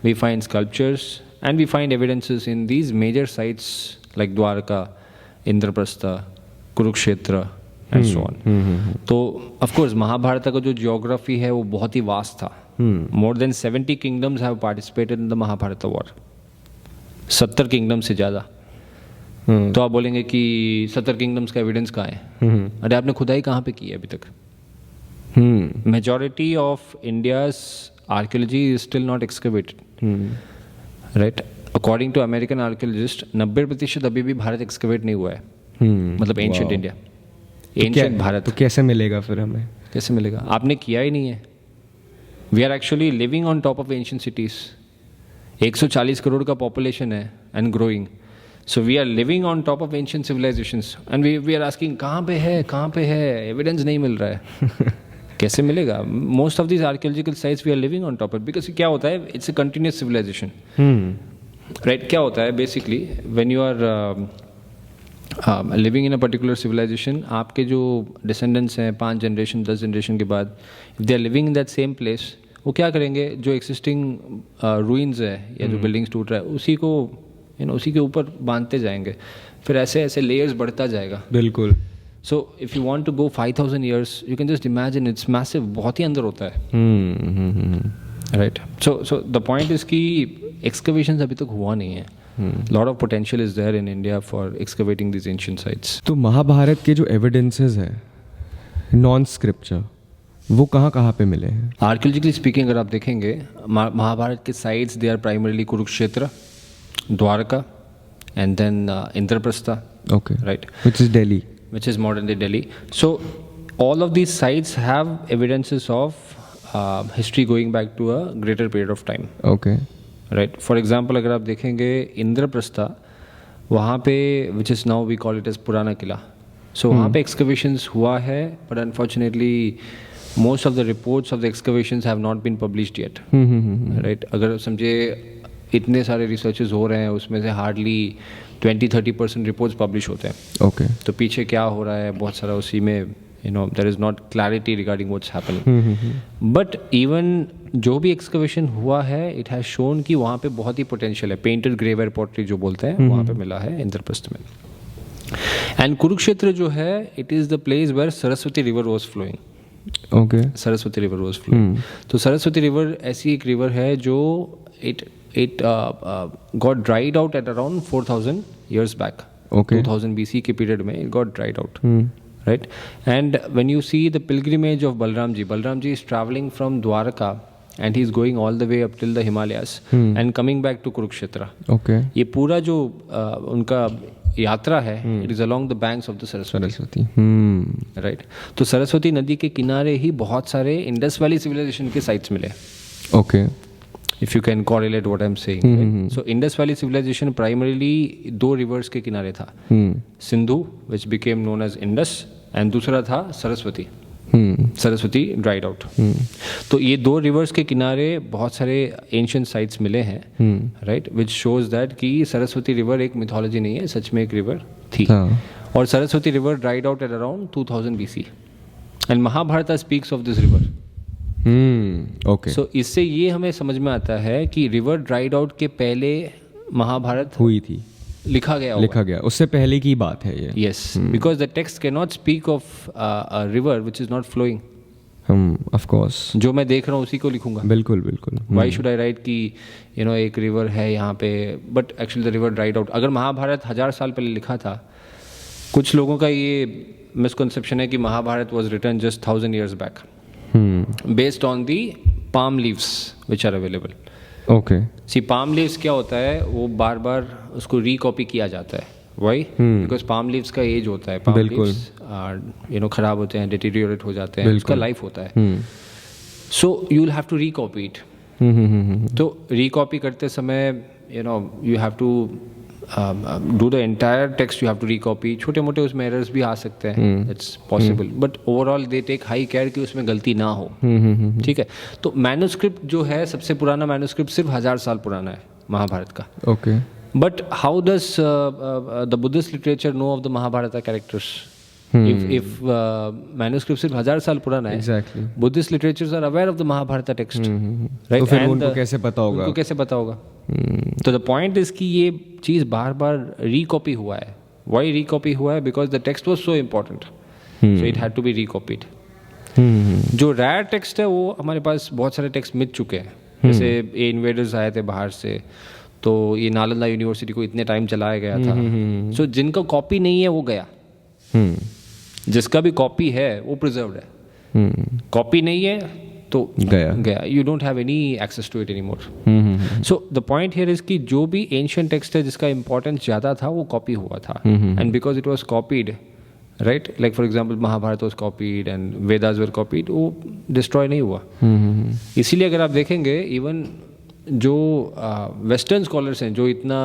we find sculptures, and we find evidences in these major sites like Dwarka, Indraprastha, Kurukshetra and so on. तो of course Mahabharat का जो geography है वो बहुत ही vast था। More than 70 kingdoms have participated in the Mahabharata war, 70 kingdoms से ज़्यादा। तो आप बोलेंगे कि 70 kingdoms का evidence कहाँ है? अरे आपने खुदाई कहाँ पे की है अभी तक? Majority of India's archaeology is still not excavated, right? According to American archaeologists, 90% अभी भी भारत एक्सकवेट नहीं हुआ है, मतलब एंशिएंट इंडिया, एंशिएंट भारत। तो कैसे मिलेगा फिर हमें? कैसे मिलेगा? आपने किया ही नहीं है। We are actually living on top of ancient cities. 140 crore का पॉपुलेशन है and growing. So we are living on top of ancient civilisations and we are asking कहाँ पे है, एविडेंस नहीं मिल रहा है। कैसे मिलेगा? Most of this archaeological sites we are living on top of, because क्या होता है, it's a continuous civilisation, right? क्या होता है basically, when you are living in a particular civilisation, आपके जो डिसेंडेंट्स हैं 5 जनरेशन 10 जनरेशन के बाद, if they are living in that same place, वो क्या करेंगे, जो एक्सिस्टिंग रूइंस है या जो बिल्डिंग्स टूट रहा है उसी को उसी के ऊपर बांधते जाएंगे, फिर ऐसे ऐसे लेयर्स बढ़ता जाएगा। बिल्कुल। So if you want to go 5,000 years, you can just imagine it's massive, बहुत ही अंदर होता है, right? So the point is कि excavations अभी तक हुआ नहीं है। Lot of potential is there in India for excavating these ancient sites. तो महाभारत के जो evidences है नॉन स्क्रिप्चर, वो कहाँ पे मिले हैं? Archaeologically speaking अगर आप देखेंगे महाभारत के sites they are primarily Kurukshetra, Dwarka and then Indraprastha, okay, right? Which is Delhi. Which is modern day Delhi. So all of these sites have evidences of history going back to a greater period of time. Okay. Right. For example, अगर आप देखेंगे इंद्रप्रस्था, वहाँ पे which is now we call it as पुराना किला. So वहाँ पे excavations हुआ है, but unfortunately most of the reports of the excavations have not been published yet. Right. अगर समझे इतने सारे रिसर्चेस हो रहे हैं, उसमें से हार्डली 20-30% रिपोर्ट्स पब्लिश होते हैं। ओके। तो पीछे क्या हो रहा है बहुत सारा उसी में there is not clarity regarding what's happening. But even जो भी एक्सकवेशन हुआ है, इट हैज शोन कि वहाँ पे बहुत ही पोटेंशियल है। पेंटेड ग्रेवेयर पॉटरी जो बोलते हैं वहाँ पे मिला है इंद्रप्रस्थ में। एंड कुरुक्षेत्र जो है, it is the place where Saraswati river was flowing. Okay. Saraswati river was flowing. तो सरस्वती रिवर ऐसी एक रिवर है जो it got dried out at around 4,000 years back. Okay. 2000 BC के period में it got dried out. Right? And when you see the pilgrimage of Balram ji is traveling from Dwarka and he is going all the way up till the Himalayas and coming back to Kurukshetra. Okay. ये पूरा जो उनका यात्रा है, it is along the banks of the Saraswati. Right? तो सरस्वती नदी के किनारे ही बहुत सारे इंडस वैली सिविलाइजेशन के साइट्स मिले। Okay. If you can correlate what I'm saying. Right? So Indus Valley civilization primarily 2 rivers के किनारे था, Sindhu which became known as Indus and दूसरा था सरस्वती। Saraswati dried out. तो ये दो रिवर्स के किनारे बहुत सारे एंशियंट साइट्स मिले हैं, राइट, विच शोज दैट कि सरस्वती रिवर एक मिथोलॉजी नहीं है, सच में एक रिवर थी। और Saraswati river dried out at around 2000 BC and Mahabharata speaks of this river. Okay, so इससे ये हमें समझ में आता है कि रिवर ड्राइड आउट के पहले महाभारत हुई थी, लिखा गया, उससे पहले की बात है ये। Yes, because the text can not speak of a river which is not flowing. Of course, जो मैं देख रहा हूँ उसी को लिखूंगा। बिल्कुल बिल्कुल। वाई शुड आई राइट कि एक रिवर है यहाँ पे, but actually the river dried out. अगर महाभारत 1000 साल पहले लिखा था, कुछ लोगों का ये मिसकंसेप्शन है कि Mahabharata was written just 1000 years back, based on the palm leaves which are available. Okay, see palm leaves क्या होता है, वो बार बार उसको रिकॉपी किया जाता है। वाई? बिकॉज पाम लीव्स का एज होता है, पाम लीव्स खराब होते हैं, डिटीरियोरेट हो जाते हैं, उसका लाइफ होता है। So you will have to recopy it. तो रिकॉपी करते समय you have to do the entire text, you have to recopy. छोटे मोटे उसमें एरर्स भी आ सकते हैं, it's possible, but overall they take high care कि उसमें गलती ना हो। ठीक है, तो मैन्युस्क्रिप्ट जो है, सबसे पुराना मैन्युस्क्रिप्ट सिर्फ 1000 साल पुराना है महाभारत का। Okay, but how does the Buddhist literature know of the Mahabharata characters? If manuscript सिर्फ 1000 साल पुराना है, exactly, Buddhist literatures are aware of the Mahabharata text, right? तो फिर उनको कैसे पता होगा? उनको कैसे पता होगा? तो the point is कि ये चीज़ बार बार रिकॉपी हुआ है। Why रिकॉपी हुआ है? Because the text was so important, so it had to be recopied. जो rare text है, वो हमारे पास बहुत सारे text मिट चुके हैं। जैसे ये इन्वेडर्स आए थे बाहर से, तो ये नालंदा यूनिवर्सिटी को इतने टाइम चलाया गया था। So जिनका कॉपी नहीं है वो गया, जिसका भी कॉपी है वो प्रिजर्व्ड है। कॉपी नहीं है तो गया, you don't have any access to it anymore. So the point here is कि जो भी एंशिएंट टेक्स्ट है जिसका इंपॉर्टेंस ज़्यादा था, वो कॉपी हुआ था, and because it was copied, right, like for example Mahabharata was copied and Vedas were copied, वो डिस्ट्रॉय नहीं हुआ। इसीलिए अगर आप देखेंगे, इवन जो वेस्टर्न स्कॉलर्स हैं जो इतना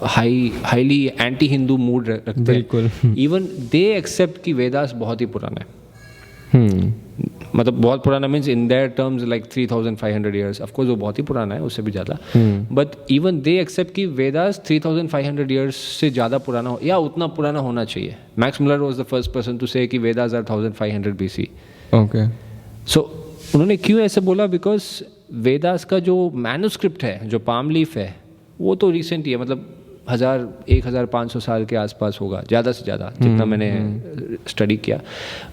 हाईली एंटी हिंदू मूड रखते हैं, इवन दे एक्सेप्ट कि वेदास बहुत ही पुराना है। मतलब बहुत पुराना means in their terms like 3500 years। Of course वो बहुत ही पुराना है, उससे भी ज़्यादा, बट इवन दे एक्सेप्ट कि वेदास 3500 years से ज़्यादा पुराना हो या उतना पुराना होना चाहिए। Max Muller was the first person to say कि Vedas are 1500 BC। Okay, so उन्होंने क्यों ऐसे बोला? बिकॉज वेदास का जो मैन्युस्क्रिप्ट है, जो पाम लीफ है, वो तो रिसेंट ही है, मतलब 1500 साल के आसपास होगा ज़्यादा से ज़्यादा, जितना मैंने स्टडी किया।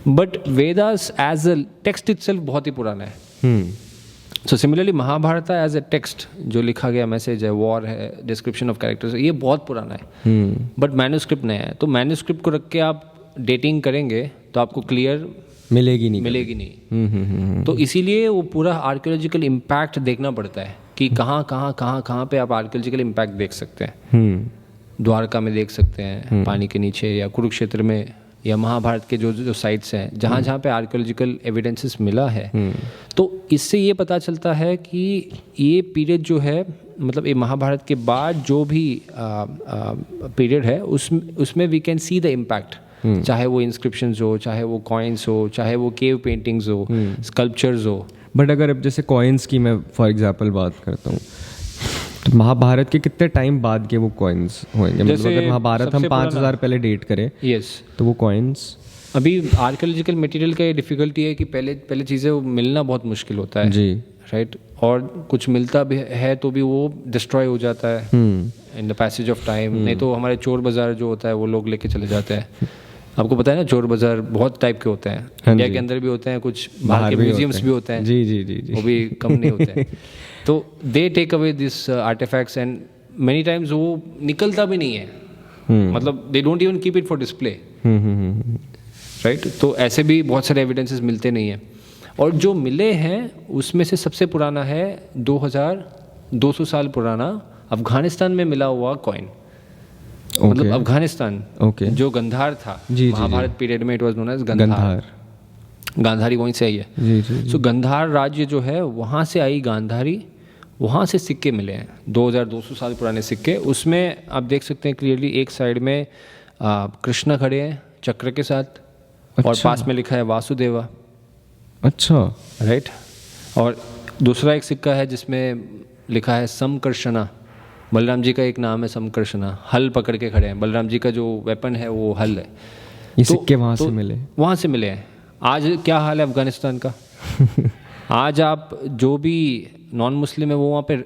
But Vedas as a text itself बहुत ही पुराना है। So similarly Mahabharata as a text, जो लिखा गया मैसेज है, वॉर है, डिस्क्रिप्शन ऑफ कैरेक्टर्स है, ये बहुत पुराना है, बट मैन्युस्क्रिप्ट नया है। तो मैन्युस्क्रिप्ट को रख के आप डेटिंग करेंगे तो आपको क्लियर मिलेगी नहीं। तो इसीलिए वो पूरा आर्कियोलॉजिकल इम्पैक्ट देखना पड़ता है कि कहाँ पे आप आर्कियोलॉजिकल इम्पैक्ट देख सकते हैं। द्वारका में देख सकते हैं, पानी के नीचे, या कुरुक्षेत्र में, या महाभारत के जो साइट्स हैं जहाँ पे आर्कियोलॉजिकल एविडेंसेस मिला है। तो इससे ये पता चलता है कि ये पीरियड जो है, मतलब ये महाभारत के बाद जो भी पीरियड है, उसमें we can see the impact. चाहे वो इंस्क्रिप्शंस हो, चाहे वो कॉइन्स हो, चाहे वो केव पेंटिंग्स हो, स्कल्पचर्स हो। बट अगर अब जैसे कॉइन्स की मैं फॉर एग्जांपल बात करता हूँ, तो महाभारत के कितने टाइम बाद के वो कॉइन्स होंगे? मतलब अगर महाभारत हम 5000 पहले डेट करें, यस, तो वो कॉइन्स अभी आर्कियोलॉजिकल मटेरियल का ये डिफिकल्टी है कि पहले चीज़ें मिलना बहुत मुश्किल होता है जी, राइट, और कुछ मिलता भी है तो भी वो डिस्ट्रॉय हो जाता है in the passage of time. नहीं तो हमारे चोर बाजार जो होता है वो लोग लेके चले जाते हैं। आपको पता है ना, चोर बाजार बहुत टाइप के होते हैं, इंडिया के अंदर भी होते हैं, कुछ बाहर के म्यूजियम्स भी होते हैं। जी, वो भी कम नहीं होते हैं। तो they take away this artefacts and many times वो निकलता भी नहीं है, मतलब they don't even keep it for display, right. तो ऐसे भी बहुत सारे एविडेंसेस मिलते नहीं हैं, और जो मिले हैं उसमें से सबसे पुराना है 2200 साल पुराना अफगानिस्तान में मिला हुआ कॉइन। मतलब अफगानिस्तान जो गंधार था महाभारत पीरियड में, it was known as Gandhar. Gandhari वहीं से आई है। सो गंधार राज्य जो है वहाँ से आई गांधारी, वहाँ से सिक्के मिले हैं 2200 साल पुराने सिक्के। उसमें आप देख सकते हैं क्लियरली, एक साइड में कृष्ण खड़े हैं चक्र के साथ, और पास में लिखा है वासुदेवा। अच्छा। राइट। और दूसरा एक सिक्का है जिसमें लिखा है समकर्षणा। बलराम जी का एक नाम है समकर्षणा, हल पकड़ के खड़े हैं। बलराम जी का जो वेपन है वो हल है। ये सिक्के वहाँ से मिले? वहाँ से मिले हैं। आज क्या हाल है अफगानिस्तान का? आज आप जो भी नॉन मुस्लिम है वो वहाँ पे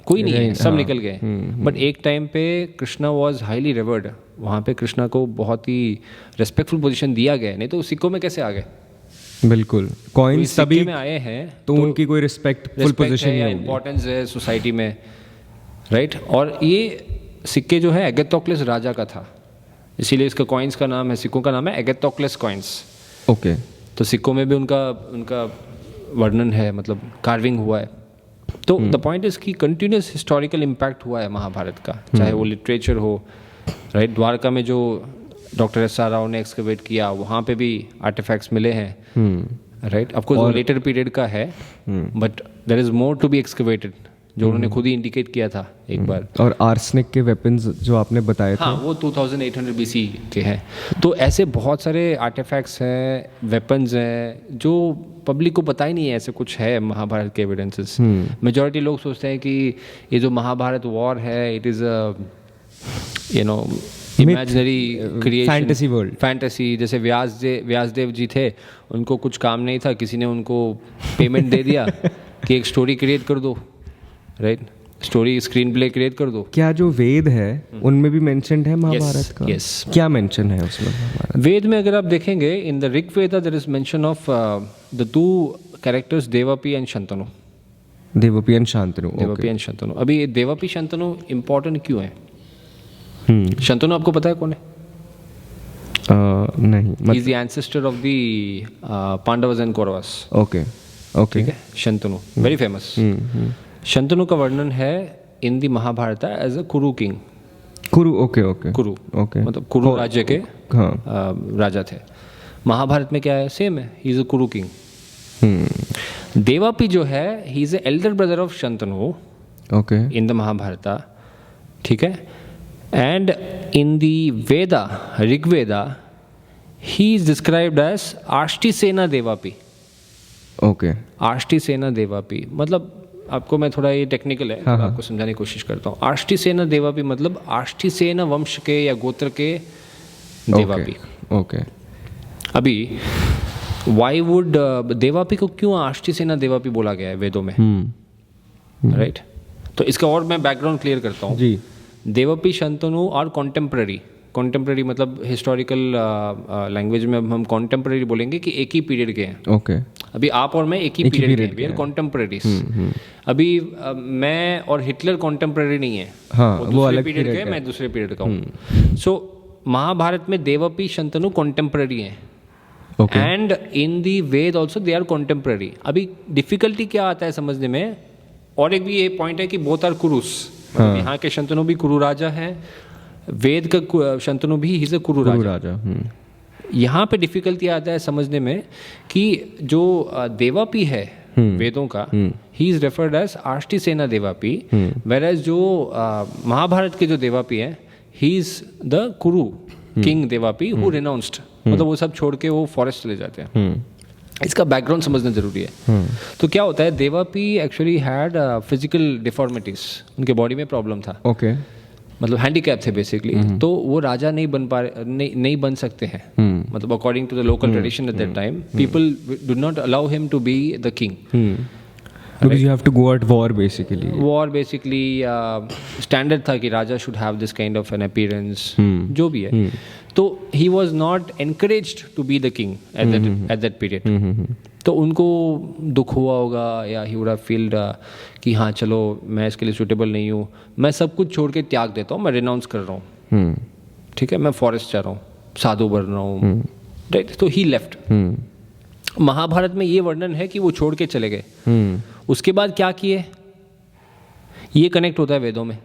कोई नहीं है, सब निकल गए। बट एक टाइम पे कृष्णा वॉज हाईली रिवर्ड। वहाँ पे कृष्णा को बहुत ही रिस्पेक्टफुल पोजीशन दिया गया, नहीं तो सिक्कों में कैसे आ गए? बिल्कुल, कॉइन्स तभी में आए हैं तो उनकी कोई रिस्पेक्टफुल पोजीशन है, इंपॉर्टेंस है सोसाइटी में। राइट। और ये सिक्के जो है एगेथोक्लेस राजा का था, इसीलिए इसका कॉइन्स का नाम है, सिक्कों का नाम है एगेथोक्लेस कॉइन्स। ओके। तो सिक्कों में भी उनका वर्णन है, मतलब कार्विंग हुआ है। तो द पॉइंट इज कि कंटिन्यूस हिस्टोरिकल इम्पैक्ट हुआ है महाभारत का, चाहे वो लिटरेचर हो। राइट। द्वारका में जो डॉक्टर एस.आर. राव ने एक्सकवेट किया, वहाँ पे भी आर्टिफैक्ट्स मिले हैं। राइट। ऑफ कोर्स वो लेटर पीरियड का है, but there is more to be excavated, जो उन्होंने खुद ही इंडिकेट किया था एक बार। और आर्सेनिक के वेपन्स जो आपने बताए थे, हाँ, वो 2800 BC के हैं। तो ऐसे बहुत सारे आर्टिफैक्ट्स हैं, वेपन्स हैं, जो पब्लिक को पता ही नहीं है ऐसे कुछ है महाभारत के एविडेंसेस। मेजॉरिटी लोग सोचते हैं कि ये जो महाभारत वॉर है, it is imaginary creation, fantasy world, fantasy. जैसे व्यासदेव जी थे, उनको कुछ काम नहीं था, किसी ने उनको पेमेंट दे दिया कि एक स्टोरी क्रिएट कर दो। Right. Story screen play create कर दो। क्या जो वेद है उनमें भी मेंशन्ड है महाभारत का? यस। क्या मेंशन है उसमें महाभारत? वेद में अगर आप देखेंगे, in the Rigveda there is mention of the two characters Devapi and Shantanu. Devapi and Shantanu. Devapi and Shantanu. अभी देवपी शंतनु इंपॉर्टेंट क्यों है? शंतनु आपको पता है कौन है? नहीं। He is the ancestor of the Pandavas and Kauravas. Okay okay. ठीक है। Shantanu very famous. शंतनु का वर्णन है in the Mahabharata as a Kuru king. Kuru. Okay okay. Kuru. Okay. मतलब कुरु राज्य के हाँ राजा थे। महाभारत में क्या है? सेम है, he is a Kuru king. Devapi जो है, he is elder brother of Shantanu. Okay. In the Mahabharata. ठीक है। And in the Veda, Rigveda, he is described as Arshtishena Devapi. Okay. Arshtishena Devapi मतलब, आपको मैं थोड़ा ये टेक्निकल है, आपको समझाने की कोशिश करता हूँ। आष्टिसेना देवापी मतलब आष्टिसेना वंश के या गोत्र के देवापी। ओके। अभी वाई वुड देवापी को क्यों आष्टिसेना देवापी बोला गया है वेदों में? राइट। तो इसका और मैं बैकग्राउंड क्लियर करता हूँ जी। देवपी शंतनु और कॉन्टेम्पररी। कॉन्टेम्पररी मतलब हिस्टोरिकल लैंग्वेज में हम कॉन्टेम्पररी बोलेंगे कि एक ही पीरियड के हैं। ओके। अभी आप और मैं एक ही पीरियड के हैं, कॉन्टेम्पररीज। अभी मैं और हिटलर कॉन्टेम्पररी नहीं है। हाँ, वो अलग पीरियड के, मैं दूसरे पीरियड का हूँ। सो महाभारत में देवपी शंतनु कॉन्टेम्पररी हैं, and in the Veda also they are contemporary. अभी डिफिकल्टी क्या आता है समझने में, और एक भी ये पॉइंट है कि बोथ आर कुरुस। यहाँ के शंतनु भी कुरु राजा हैं, वेद का शंतनु भी ही इज अ कुरु राजा। यहाँ पे डिफिकल्टी आता है समझने में कि जो देवापी है वेदों का, he is referred as Arshtishena Devapi, वेराज जो महाभारत के जो देवापी हैं, he is the Kuru king Devapi who renounced. मतलब वो सब छोड़ के वो फॉरेस्ट चले जाते हैं। इसका बैकग्राउंड समझना जरूरी है। तो क्या होता है, Devapi actually had physical deformities, उनके बॉडी में प्रॉब्लम था। ओके। मतलब हैंडीकैप थे बेसिकली। तो वो राजा नहीं बन सकते हैं। मतलब according to the local tradition at that time, people do not allow him to be the king. Because you have to go at war basically. War basically standard था कि राजा should have this kind of an appearance, जो भी है। तो he was not encouraged to be the king at that period. तो उनको दुख हुआ होगा, या he would have felt कि हाँ चलो मैं इसके लिए suitable नहीं हूँ, मैं सब कुछ छोड़ के त्याग देता हूँ, मैं renounce कर रहा हूँ। ठीक है, मैं फॉरेस्ट जा रहा हूँ, साधु बन रहा हूँ। राइट। तो he left। महाभारत में ये वर्णन है कि वो छोड़ के चले गए। उसके बाद क्या किए, ये कनेक्ट होता है वेदों में।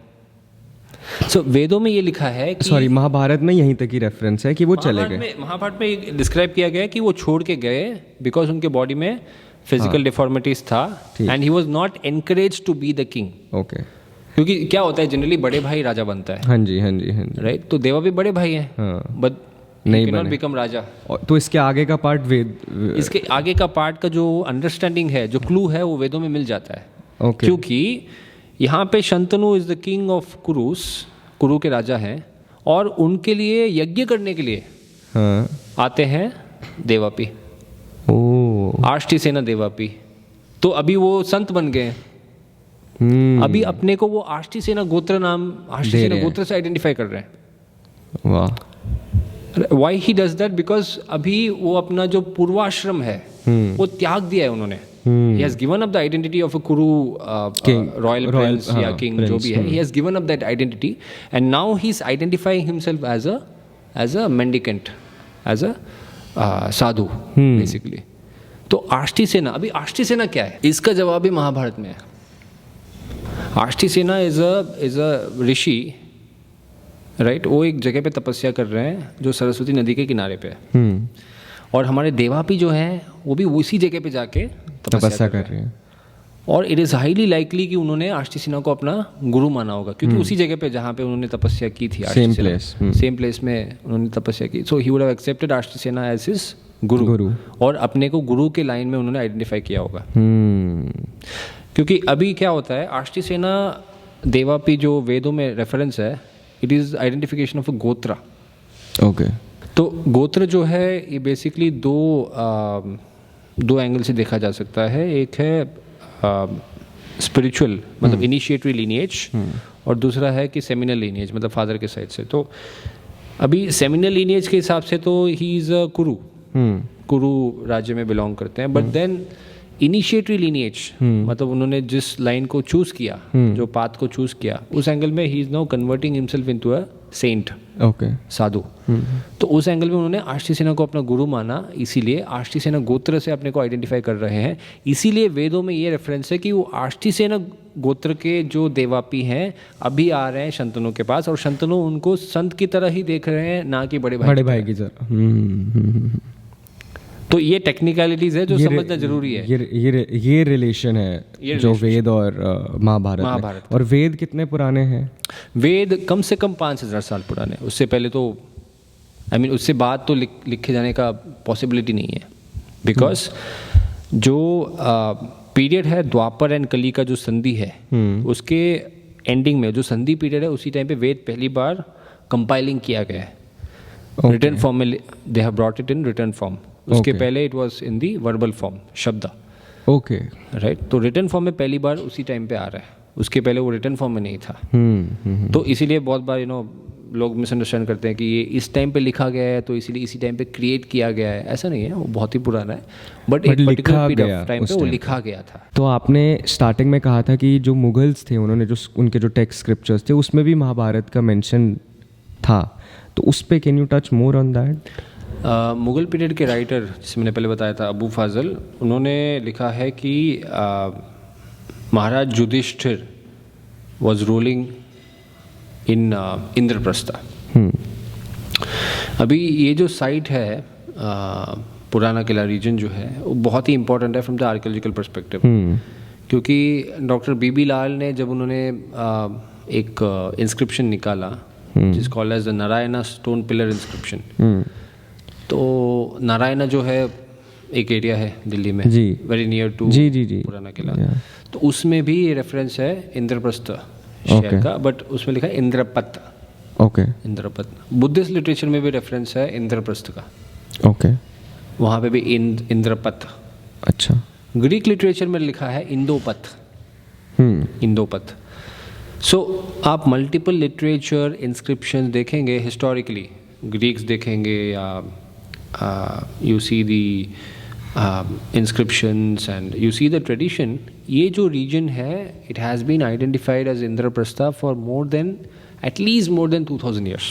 वेदों में ये लिखा है कि सॉरी, महाभारत में यहीं तक की रेफरेंस है कि वो चले गए। महाभारत में डिस्क्राइब किया गया है कि वो छोड़ के गए बिकॉज उनके बॉडी में फिजिकल डिफॉर्मिटीज था, and he was not encourage to be the king. Okay. क्योंकि क्या होता है, जनरली बड़े भाई राजा बनता है। हाँ जी हाँ जी हाँ जी। राइट। तो देवा भी बड़े भाई हैं, बट नहीं कैन नॉट बने। बिकम राजा। तो इसके आगे का पार्ट वेद, इसके आगे का पार्ट का जो अंडरस्टैंडिंग है, जो क्लू है, वो वेदों में मिल जाता है। ओके। क्योंकि यहाँ पे Shantanu is the king of Kurus, Kuru के राजा हैं, और उनके लिए यज्ञ करने के लिए हाँ। आते हैं देवापी, ओ। आष्टीसेना देवापी। तो अभी वो संत बन गए हैं। अभी अपने को वो आष्टीसेना गोत्र नाम, आष्टीसेना गोत्र से आइडेंटिफाई कर रहे हैं। वाह। Why he does that? Because अभी वो अपना जो पूर्वाश्रम है वो त्याग दिया है उन्होंने। He has given up the identity of a Kuru royal prince या king, जो भी है. He has given up that identity, and now he's identifying himself as a mendicant, as a Sadhu basically. तो आष्टीसेना, अभी आष्टीसेना क्या है? इसका जवाब भी महाभारत में है। आष्टीसेना is a ऋषि, राइट? वो एक जगह पे तपस्या कर रहे हैं जो सरस्वती नदी के किनारे पे है। और हमारे देवापी जो हैं वो भी उसी जगह पे जाके तपस्या कर रहे हैं। और इट इज़ हाईली लाइकली कि उन्होंने आष्टीसेना को अपना गुरु माना होगा, क्योंकि उसी जगह पे जहाँ पे उन्होंने तपस्या की थी, सेम प्लेस में उन्होंने तपस्या की। So he would have accepted Arshtishena as his guru, और अपने को गुरु के लाइन में उन्होंने आइडेंटिफाई किया होगा। क्योंकि अभी क्या होता है, आष्टीसेना देवापी जो वेदों में रेफरेंस है, it is identification of a गोत्रा। ओके। तो गोत्र जो है ये बेसिकली दो एंगल से देखा जा सकता है। एक है स्पिरिचुअल, मतलब इनिशिएटरी लीनिएज, और दूसरा है कि सेमिनल लीनिएज, मतलब फादर के साइड से। तो अभी सेमिनल लीनिएज के हिसाब से तो ही इज़ अ कुरु राज्य में बिलोंग करते हैं। बट देन इनिशिएटरी लीनिएज, मतलब उन्होंने जिस लाइन को चूज किया, जो पाथ को चूज किया, उस एंगल में he is now converting himself into a saint, okay, sadhu. तो उस एंगल में उन्होंने आष्टीसेना को अपना गुरु माना, इसीलिए आष्टीसेना गोत्र से अपने को आइडेंटिफाई कर रहे हैं। इसीलिए वेदों में ये रेफरेंस है कि वो आष्टीसेना गोत्र के जो देवापी हैं अभी आ रहे हैं शंतनु के पास, और शंतनु उनको संत की तरह ही देख रहे हैं, ना कि बड़े भाई की तरह। तो ये टेक्निकलिटीज है जो समझना जरूरी है। ये रिलेशन है जो वेद और महाभारत। और वेद कितने पुराने हैं? वेद कम से कम 5000 साल पुराने। उससे पहले तो उससे बाद तो लिखे जाने का पॉसिबिलिटी नहीं है, बिकॉज जो पीरियड है द्वापर एंड कली का जो संधि है, उसके एंडिंग में जो संधि पीरियड है, उसी टाइम पे वेद पहली बार कंपाइलिंग किया गया है। रिटन फॉर्म में they have brought it in written form. उसके पहले it was in the verbal form, शब्द। Okay, right. तो रिटन फॉर्म में पहली बार उसी टाइम पे आ रहा है, उसके पहले वो रिटन फॉर्म में नहीं था। तो इसीलिए बहुत बार लोग मिसअंडरस्टैंड करते हैं कि ये इस टाइम पे लिखा गया है तो इसीलिए इसी टाइम पे क्रिएट किया गया है। ऐसा नहीं है, वो बहुत ही पुराना है, बट एक पर्टिकुलर पीरियड ऑफ टाइम पे वो लिखा गया था। तो आपने स्टार्टिंग में कहा था कि जो मुगल्स थे, उन्होंने जो उनके जो टेक्स्ट स्क्रिप्चर्स थे, उसमें भी महाभारत का मेंशन था, तो उस पे can you touch more on that? Mughal period के राइटर, जिसे मैंने पहले बताया था, अबू फाजल, उन्होंने लिखा है कि Maharaj Yudhishthira was ruling in Indraprastha. अभी ये जो साइट है, पुराना किला रीजन जो है, वो बहुत ही इंपॉर्टेंट है फ्रॉम द आर्कियोलॉजिकल पर्सपेक्टिव। क्योंकि डॉक्टर बीबी लाल ने जब उन्होंने एक इंस्क्रिप्शन निकाला जिस called as the Narayana stone pillar inscription, तो नारायणा जो है एक एरिया है दिल्ली में, वेरी नियर टू पुराना किला, तो उसमें भी ये रेफरेंस है इंद्रप्रस्थ शहर का, बट उसमें लिखा है इंद्रपत। ओके, इंद्रपत। बुद्धिस्ट लिटरेचर में भी रेफरेंस है इंद्रप्रस्थ का। ओके, वहाँ पे भी इंद्रपत। अच्छा। ग्रीक लिटरेचर में लिखा है इंदोपत। इंदोपत। सो आप मल्टीपल लिटरेचर इंस्क्रिप्शन देखेंगे हिस्टोरिकली, ग्रीक्स देखेंगे या you see the inscriptions and you see the tradition, ये जो region है, it has been identified as Indraprastha for at least more than 2000 years.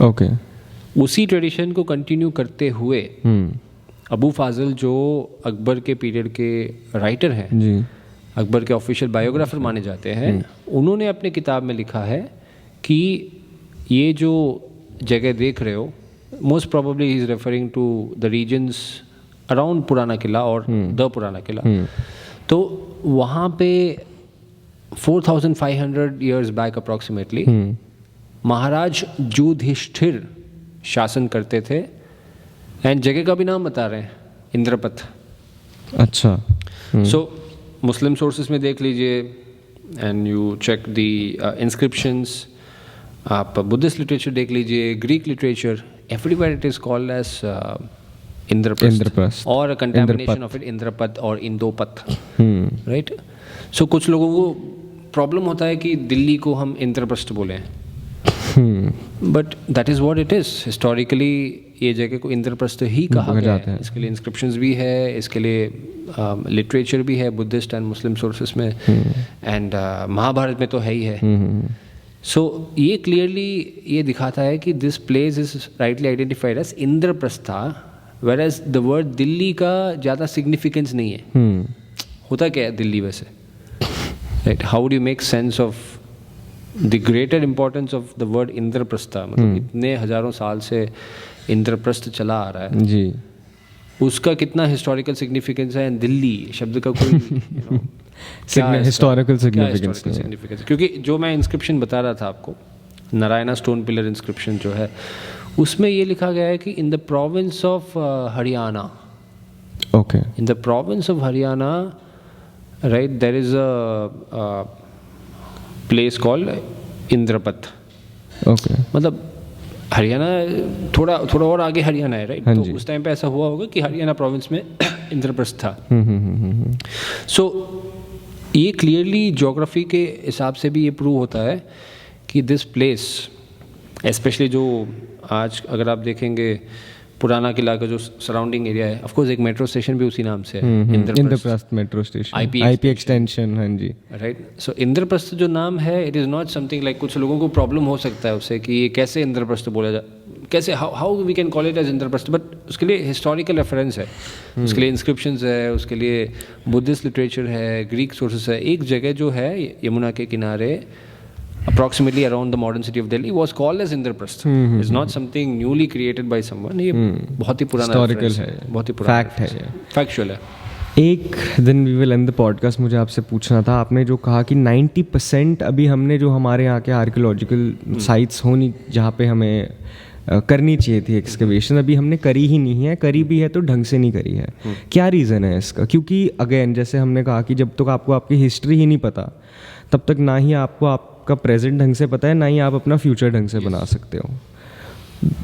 Okay. उसी ट्रेडिशन को कंटिन्यू करते हुए अबू फाजल जो अकबर के पीरियड के राइटर हैं, अकबर के ऑफिशियल बायोग्राफर माने जाते हैं, उन्होंने अपने किताब में लिखा है कि ये जो जगह देख रहे हो, most probably he is referring to the regions around Purana Qila और द पुराना किला। तो वहाँ पे 4500 years बैक अप्रॉक्सीमेटली महाराज युधिष्ठिर शासन करते थे, एंड जगह का भी नाम बता रहे हैं, इंद्रपथ। अच्छा। सो मुस्लिम सोर्सेज में देख लीजिए, and you check the inscriptions, आप बुद्धिस्ट लिटरेचर देख लीजिए, Greek literature, everywhere it is called as Indraprastha और कंटामिनेशन ऑफ इट इंद्रपथ और इंदोपथ, राइट। सो कुछ लोगों को प्रॉब्लम होता है कि दिल्ली को हम इंद्रप्रस्थ बोलें, but that is what it is. Historically ये जगह को इंद्रप्रस्थ ही कहा गया है। इसके लिए इंस्क्रिप्शंस भी है, इसके लिए लिटरेचर भी है बुद्धिस्ट एंड मुस्लिम सोर्सेस में, एंड महाभारत में तो है ही है। सो ये क्लियरली ये दिखाता है कि this place is rightly identified as Indraprastha, whereas the word Delhi का ज़्यादा सिग्निफिकेंस नहीं है। होता क्या है दिल्ली वैसे, right? How would you make sense of the greater importance of the word Indraprastha? मतलब इतने हजारों साल से इंद्रप्रस्थ चला आ रहा है जी, उसका कितना हिस्टोरिकल सिग्निफिकेंस है, दिल्ली शब्द का कोई हिस्टोरिकल सिग्निफिकेंस? क्योंकि जो मैं इंस्क्रिप्शन बता रहा था आपको, नारायणा स्टोन पिलर इंस्क्रिप्शन जो है, उसमें ये लिखा गया है कि in the province of Haryana, okay, in the province of Haryana, right, there is a place called Indrapath. Okay, मतलब हरियाणा थोड़ा और आगे हरियाणा है, राइट? हाँ तो जी। उस टाइम पे ऐसा हुआ होगा कि हरियाणा प्रोविंस में इंद्रप्रस्थ था। सो ये क्लियरली ज्योग्राफी के हिसाब से भी ये प्रूव होता है कि दिस प्लेस, स्पेशली जो आज अगर आप देखेंगे पुराना किला का जो सराउंडिंग एरिया है, ऑफ कोर्स एक मेट्रो स्टेशन भी उसी नाम से है, Indraprastha metro station, IP extension, हाँ जी, राइट। सो इंद्रप्रस्थ जो नाम है, it is not something like, कुछ लोगों को प्रॉब्लम हो सकता है उससे कि ये कैसे इंद्रप्रस्थ बोला जा, कैसे how we can call it as Indraprastha, but उसके लिए हिस्टोरिकल रेफरेंस है, उसके लिए इंस्क्रिप्शंस है, उसके लिए बुद्धिस्ट लिटरेचर है, ग्रीक सोर्सेस है। एक जगह जो है यमुना के किनारे approximately around the modern city of Delhi was called as Indraprasth. It's not something newly created by someone. ये बहुत ही पुराना Historical है, बहुत ही पुराना fact है, factual है। एक दिन we will end the podcast, मुझे आपसे पूछना था, आपने जो कहा कि 90% अभी हमने जो हमारे यहाँ के आर्कियोलॉजिकल साइट्स होनी जहाँ पे हमें करनी चाहिए थी एक्सकवेशन, अभी हमने करी ही नहीं है, करी भी है तो ढंग से नहीं करी है। क्या रीज़न है इसका? क्योंकि अगेन जैसे हमने कहा कि जब तक आपको आपकी हिस्ट्री ही नहीं पता, तब तक ना ही आपको आपका प्रेजेंट ढंग से पता है, ना ही आप अपना फ्यूचर ढंग से बना सकते हो।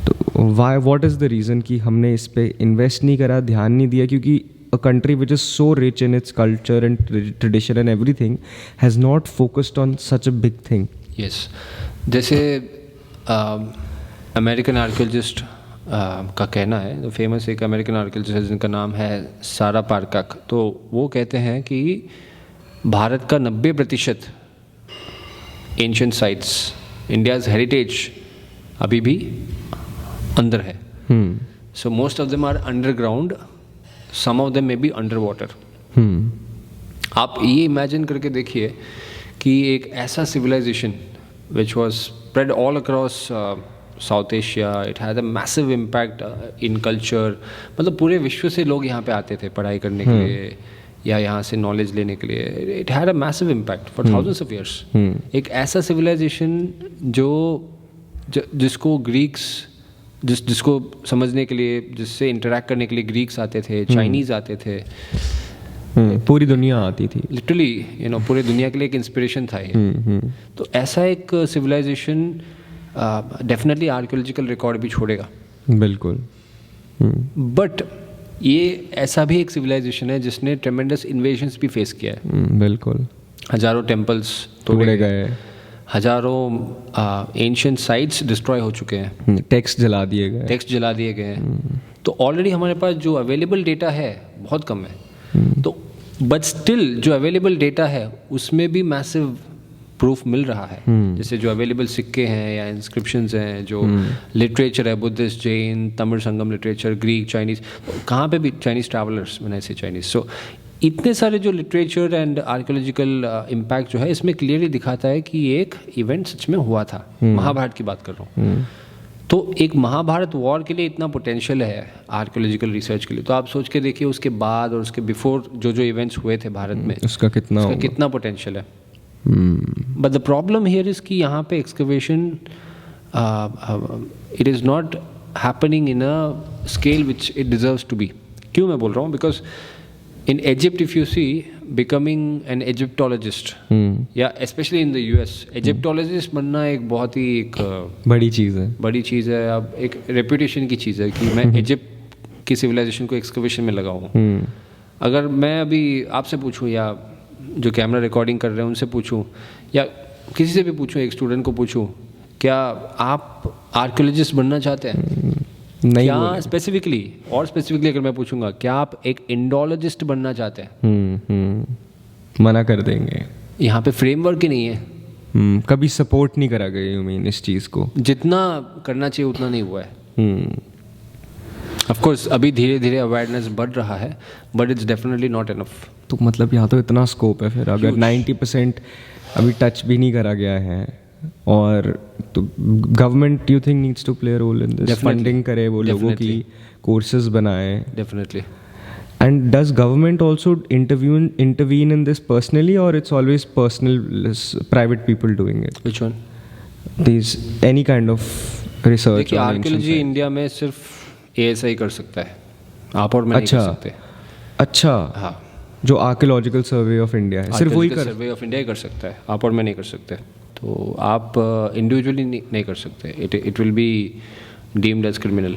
तो why, what is the reason कि हमने इस पे इन्वेस्ट नहीं करा, ध्यान नहीं दिया? क्योंकि a country which is so rich in its culture and tradition and everything has not focused on such a big thing. Yes, जैसे अमेरिकन आर्कियोलॉजिस्ट का कहना है, तो फेमस एक अमेरिकन आर्कियोलॉजिस्ट है जिनका नाम है सारा पारकाक, तो वो कहते हैं कि भारत का 90% एंशिएंट साइट्स, इंडियाज़ हेरिटेज अभी भी अंदर है। So most of them are underground, some of them may be under water. आप ये इमेजिन करके देखिए कि एक ऐसा civilisation which was spread all across South Asia, it had a massive impact in culture, मतलब पूरे विश्व से लोग यहाँ पे आते थे पढ़ाई करने के लिए या यहाँ से नॉलेज लेने के लिए। It had a massive impact for thousands of years. एक ऐसा सिविलाइजेशन जिसको ग्रीक्स, जिसको समझने के लिए, जिससे इंटरेक्ट करने के लिए ग्रीक्स आते थे, चाइनीज़ आते थे, पूरी दुनिया आती थी, लिटरली पूरी दुनिया के लिए एक इंस्पिरेशन था ये। तो ऐसा एक सिविलाइजेशन डेफिनेटली आर्कियोलॉजिकल रिकॉर्ड भी छोड़ेगा, बिल्कुल। बट ये ऐसा भी एक सिविलाइजेशन है जिसने ट्रेमेंडस इन्वेजन्स भी फेस किया है। बिल्कुल, हजारों टेम्पल्स तोड़े गए, हजारों एंशिएंट साइट्स डिस्ट्रॉय हो चुके हैं, टेक्स्ट जला दिए गए हैं। तो ऑलरेडी हमारे पास जो अवेलेबल डेटा है बहुत कम है, तो बट स्टिल जो अवेलेबल डेटा है उसमें भी मैसिव प्रूफ मिल रहा है। जैसे जो अवेलेबल सिक्के हैं या इंस्क्रिप्शंस हैं, जो लिटरेचर है, बुद्धिस्ट, जैन, तमिल संगम लिटरेचर, ग्रीक, चाइनीज़, कहाँ पे भी चाइनीज़ ट्रैवलर्स, मैंने ऐसे चाइनीज़, सो इतने सारे जो लिटरेचर एंड आर्कियोलॉजिकल इम्पैक्ट जो है इसमें क्लियरली दिखाता है कि एक इवेंट सच में हुआ था। महाभारत की बात कर रहा हूँ। तो एक महाभारत वॉर के लिए इतना पोटेंशियल है आर्कियोलॉजिकल रिसर्च के लिए, तो आप सोच के देखिए उसके बाद और उसके बिफोर जो इवेंट्स हुए थे भारत में, उसका कितना पोटेंशियल है। But the problem here is कि यहाँ पे excavation, it is not happening in a scale which it deserves to be. क्यों मैं बोल रहा हूँ? Because in Egypt, if you see, becoming an Egyptologist, या especially in the US, Egyptologist बनना एक बहुत ही एक बड़ी चीज़ है. अब एक रेपुटेशन की चीज़ है कि मैं इजिप्ट की सिविलाइजेशन को एक्सकवेशन में लगा हूँ. अगर मैं अभी आपसे पूछूँ या जो कैमरा रिकॉर्डिंग कर रहे हैं उनसे पूछूँ या किसी से भी पूछूँ, एक स्टूडेंट को पूछूँ, क्या आप आर्कियोलॉजिस्ट बनना चाहते हैं? नहीं. क्या स्पेसिफिकली अगर मैं पूछूंगा क्या आप एक इंडोलॉजिस्ट बनना चाहते हैं? मना कर देंगे. यहाँ पे फ्रेमवर्क ही नहीं है. कभी सपोर्ट नहीं करा गया, यू मीन, इस चीज़ को जितना करना चाहिए उतना नहीं हुआ है. ऑफ कोर्स अभी धीरे धीरे अवेयरनेस बढ़ रहा है, but it's definitely not enough. तो मतलब यहाँ तो इतना स्कोप है फिर, अगर 90% अभी टच भी नहीं करा गया है, और तो government you think needs to play a role in this, funding करे वो लोगों की, कोर्सेज बनाए. Definitely. And does government also intervene in this personally, और it's always personal private people doing it? Which one? This any kind of research. देखिए, archaeology India में सिर्फ ASI कर सकता है, आप और मैं नहीं कर सकते. अच्छा. हाँ, जो आर्कियोलॉजिकल सर्वे ऑफ इंडिया है सिर्फ वही सर्वे ऑफ इंडिया कर सकता है, आप और मैं नहीं कर सकते. तो आप इंडिविजुअली नहीं कर सकते. It will be deemed as criminal.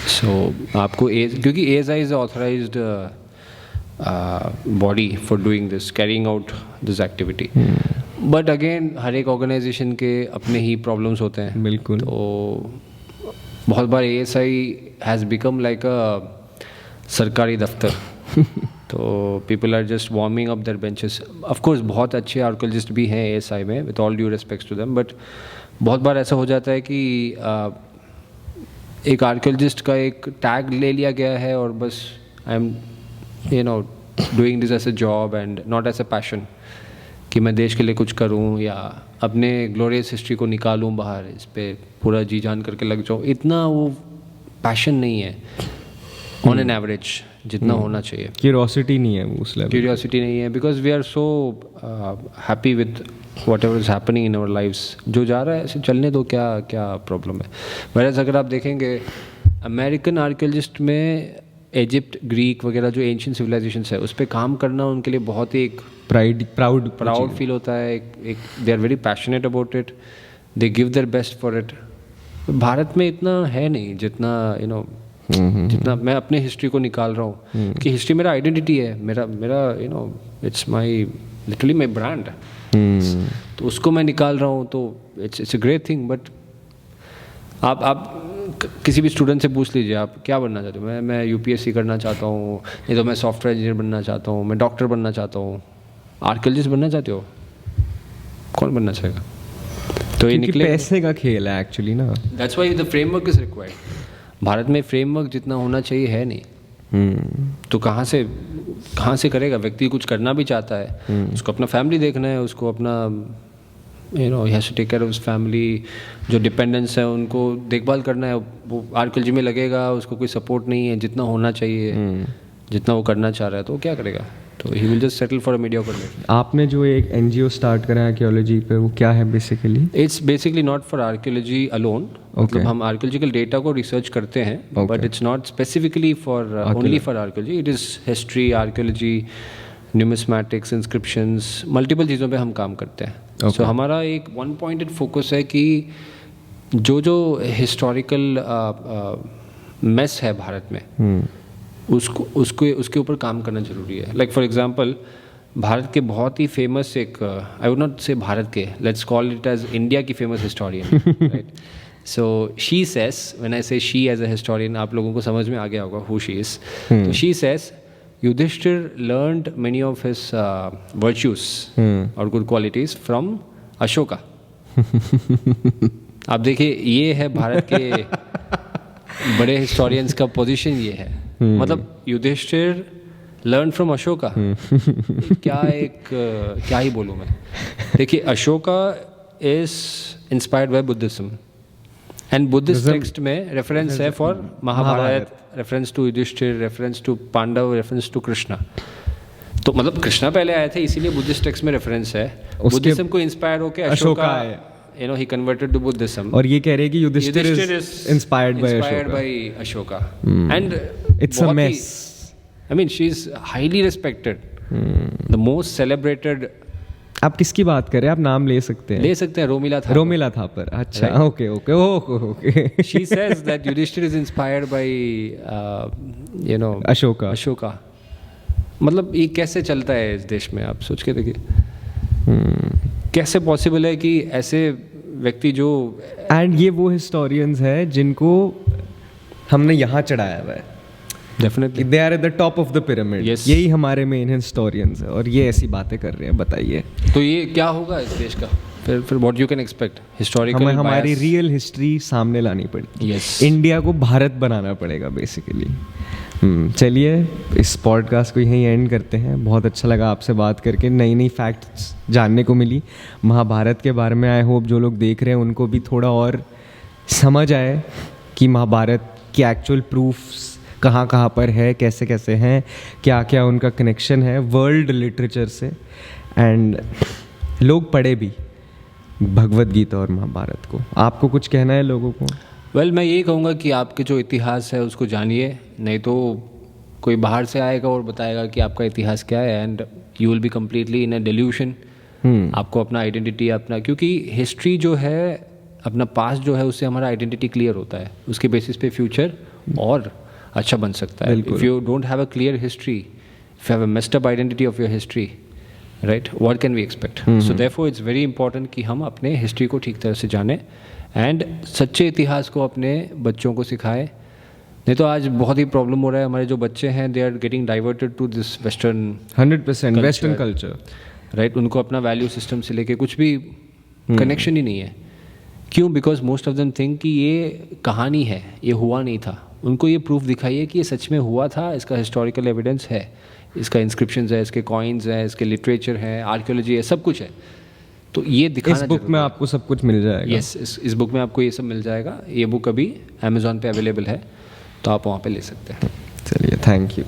So आपको क्योंकि ASI is authorised body for doing this, carrying out this activity. But again हर एक ऑर्गेनाइजेशन के अपने ही प्रॉब्लम्स होते हैं. बिल्कुल. तो बहुत बार ASI has become like a सरकारी दफ्तर. तो people are just warming up their benches. Of course बहुत अच्छे आर्कियोलॉजिस्ट भी हैं ASI में, with all due respects to them, but बहुत बार ऐसा हो जाता है कि एक आर्कियोलॉजिस्ट का एक टैग ले लिया गया है और बस I am doing this as a job and not as a passion, कि मैं देश के लिए कुछ करूं या अपने ग्लोरियस हिस्ट्री को निकालूं बाहर, इस पर पूरा जी जान करके लग जाऊं. इतना वो पैशन नहीं है ऑन एन एवरेज जितना होना चाहिए. क्यूरियोसिटी नहीं है उस लेवल. क्यूरियोसिटी नहीं है because we are so happy with whatever is happening in our lifes. जो जा रहा है ऐसे चलने दो, क्या क्या प्रॉब्लम है. वैसे अगर आप देखेंगे अमेरिकन आर्कियोलॉजिस्ट में इजिप्ट, ग्रीक वगैरह जो एंशियंट सिविलाइजेशंस है उस पर काम करना उनके लिए बहुत ही एक प्राउड फील होता है. एक they are very passionate about it, they give their best for it. Bharat में इतना है नहीं जितना जितना मैं अपने हिस्ट्री को निकाल रहा हूँ, कि हिस्ट्री मेरा आइडेंटिटी है, मेरा it's my literally my brand. तो उसको मैं निकाल रहा हूँ, तो it's a great thing. But आप किसी भी स्टूडेंट से पूछ लीजिए आप क्या बनना चाहते हो. मैं UPSC करना चाहता हूँ, नहीं तो मैं सॉफ्टवेयर इंजीनियर बनना चाहता हूँ, मैं डॉक्टर बनना चाहता हूँ. आर्कियोलॉजिस्ट बनना चाहते हो? कौन बनना चाहेगा? तो ये निकले पैसे का खेल है एक्चुअली ना. That's why the framework is required. Bharat में फ्रेमवर्क जितना होना चाहिए है नहीं. तो कहाँ से करेगा? व्यक्ति कुछ करना भी चाहता है, उसको अपना फैमिली देखना है, उसको अपना he has to take care of his family, जो डिपेंडेंट्स है उनको देखभाल करना है. वो आर्कियोलॉजी में लगेगा, उसको कोई सपोर्ट नहीं है जितना होना चाहिए, जितना वो करना चाह रहा है, तो वो क्या करेगा? तो he will just settle for a mediocre life. आपने जो एक NGO स्टार्ट करा है आर्कियोलॉजी पे, वो क्या है basically? It's basically not for archaeology alone. मतलब हम आर्कियोलॉजिकल डेटा को रिसर्च करते हैं, but it's not specifically for only for archaeology. It is history, archaeology, numismatics, inscriptions, multiple चीज़ों पे हम काम करते हैं. सो हमारा एक वन पॉइंटेड फोकस है कि जो हिस्टोरिकल मेस है भारत में, उसके ऊपर काम करना जरूरी है. लाइक फॉर एग्जांपल, भारत के बहुत ही फेमस एक, आई वुड नॉट से भारत के, let's call it as India की famous historian, right. So she says, when I say she as a historian, आप लोगों को समझ में आ गया होगा हु शी इज. तो she says Yudhishthir learned many of his virtues or good qualities from Ashoka. आप देखिए, ये है भारत के बड़े हिस्टोरियंस का पोजीशन. ये है मतलब युधिष्ठिर लर्न फ्रॉम अशोका. क्या ही बोलूँ मैं. देखिए, Ashoka is inspired by Buddhism, and Buddhist text में रेफरेंस है for Mahabharata, reference to Yudhishthir, reference to Pandav, reference to Krishna. तो मतलब कृष्णा पहले आए थे, इसीलिए बुद्धिस्ट टेक्स्ट में रेफरेंस है. बुद्धिज्म को इंस्पायर होकर Ashoka he converted to Buddhism. और ये कह रहे हैं कि Yudhishthir Yudhishthir is inspired by Ashoka. Hmm. And It's a mess. I mean, she's highly respected. The most celebrated. आप किसकी बात कर रहे हैं? आप नाम ले सकते हैं. ले सकते हैं, रोमिला था. रोमिला थापर. अच्छा, okay. She says that Yudhishthir is inspired by Ashoka. मतलब ये कैसे चलता है इस देश में, आप सोच के देखिए. कैसे पॉसिबल है कि ऐसे व्यक्ति जो एंड ये वो हिस्टोरियंस है जिनको हमने यहाँ चढ़ाया हुआ है. Definitely they are at the top of the pyramid. यही हमारे मेन हिस्टोरियंस है और ये ऐसी बातें कर रहे हैं. बताइए तो ये क्या होगा इस देश का फिर what you can expect. Historical हमें हमारी रियल हिस्ट्री सामने लानी पड़ेगी. इंडिया को भारत बनाना पड़ेगा बेसिकली. चलिए इस पॉडकास्ट को यहीं एंड करते हैं. बहुत अच्छा लगा आपसे बात करके, नई नई फैक्ट्स जानने को मिली महाभारत के बारे में. आई होप जो लोग देख रहे हैं उनको भी थोड़ा और समझ आए कि महाभारत की एक्चुअल प्रूफ्स कहाँ कहाँ पर है, कैसे कैसे हैं, क्या क्या उनका कनेक्शन है वर्ल्ड लिटरेचर से. एंड लोग पढ़े भी भगवद गीता और महाभारत को. आपको कुछ कहना है लोगों को? वेल मैं यही कहूँगा कि आपके जो इतिहास है उसको जानिए, नहीं तो कोई बाहर से आएगा और बताएगा कि आपका इतिहास क्या है and you will be completely in a dilution. आपको अपना आइडेंटिटी अपना, क्योंकि हिस्ट्री जो है अपना पास्ट जो है उससे हमारा आइडेंटिटी क्लियर होता है, उसके बेसिस पे फ्यूचर और अच्छा बन सकता है. If you don't have a clear history, if you have a messed up identity of your history, right, what can we expect. So therefore it's very important कि हम अपने हिस्ट्री को ठीक तरह से जानें एंड सच्चे इतिहास को अपने बच्चों को सिखाएं. नहीं तो आज बहुत ही प्रॉब्लम हो रहा है. हमारे जो बच्चे हैं they are getting diverted to this western 100% western culture, right. उनको अपना वैल्यू सिस्टम से लेके कुछ भी कनेक्शन ही नहीं है. क्यों? Because most of them think कि ये कहानी है, ये हुआ नहीं था. उनको ये प्रूफ दिखाइए कि ये सच में हुआ था, इसका हिस्टोरिकल एविडेंस है, इसका इंस्क्रिप्शंस है, इसके कॉइन्स हैं, इसके लिटरेचर है, आर्कियोलॉजी है, सब कुछ है. तो ये दिखाना इस बुक में आपको सब कुछ मिल जाएगा. यस, इस बुक में आपको ये सब मिल जाएगा. ये बुक अभी अमेज़ॉन पे अवेलेबल है, तो आप वहाँ पे ले सकते हैं. चलिए, थैंक यू.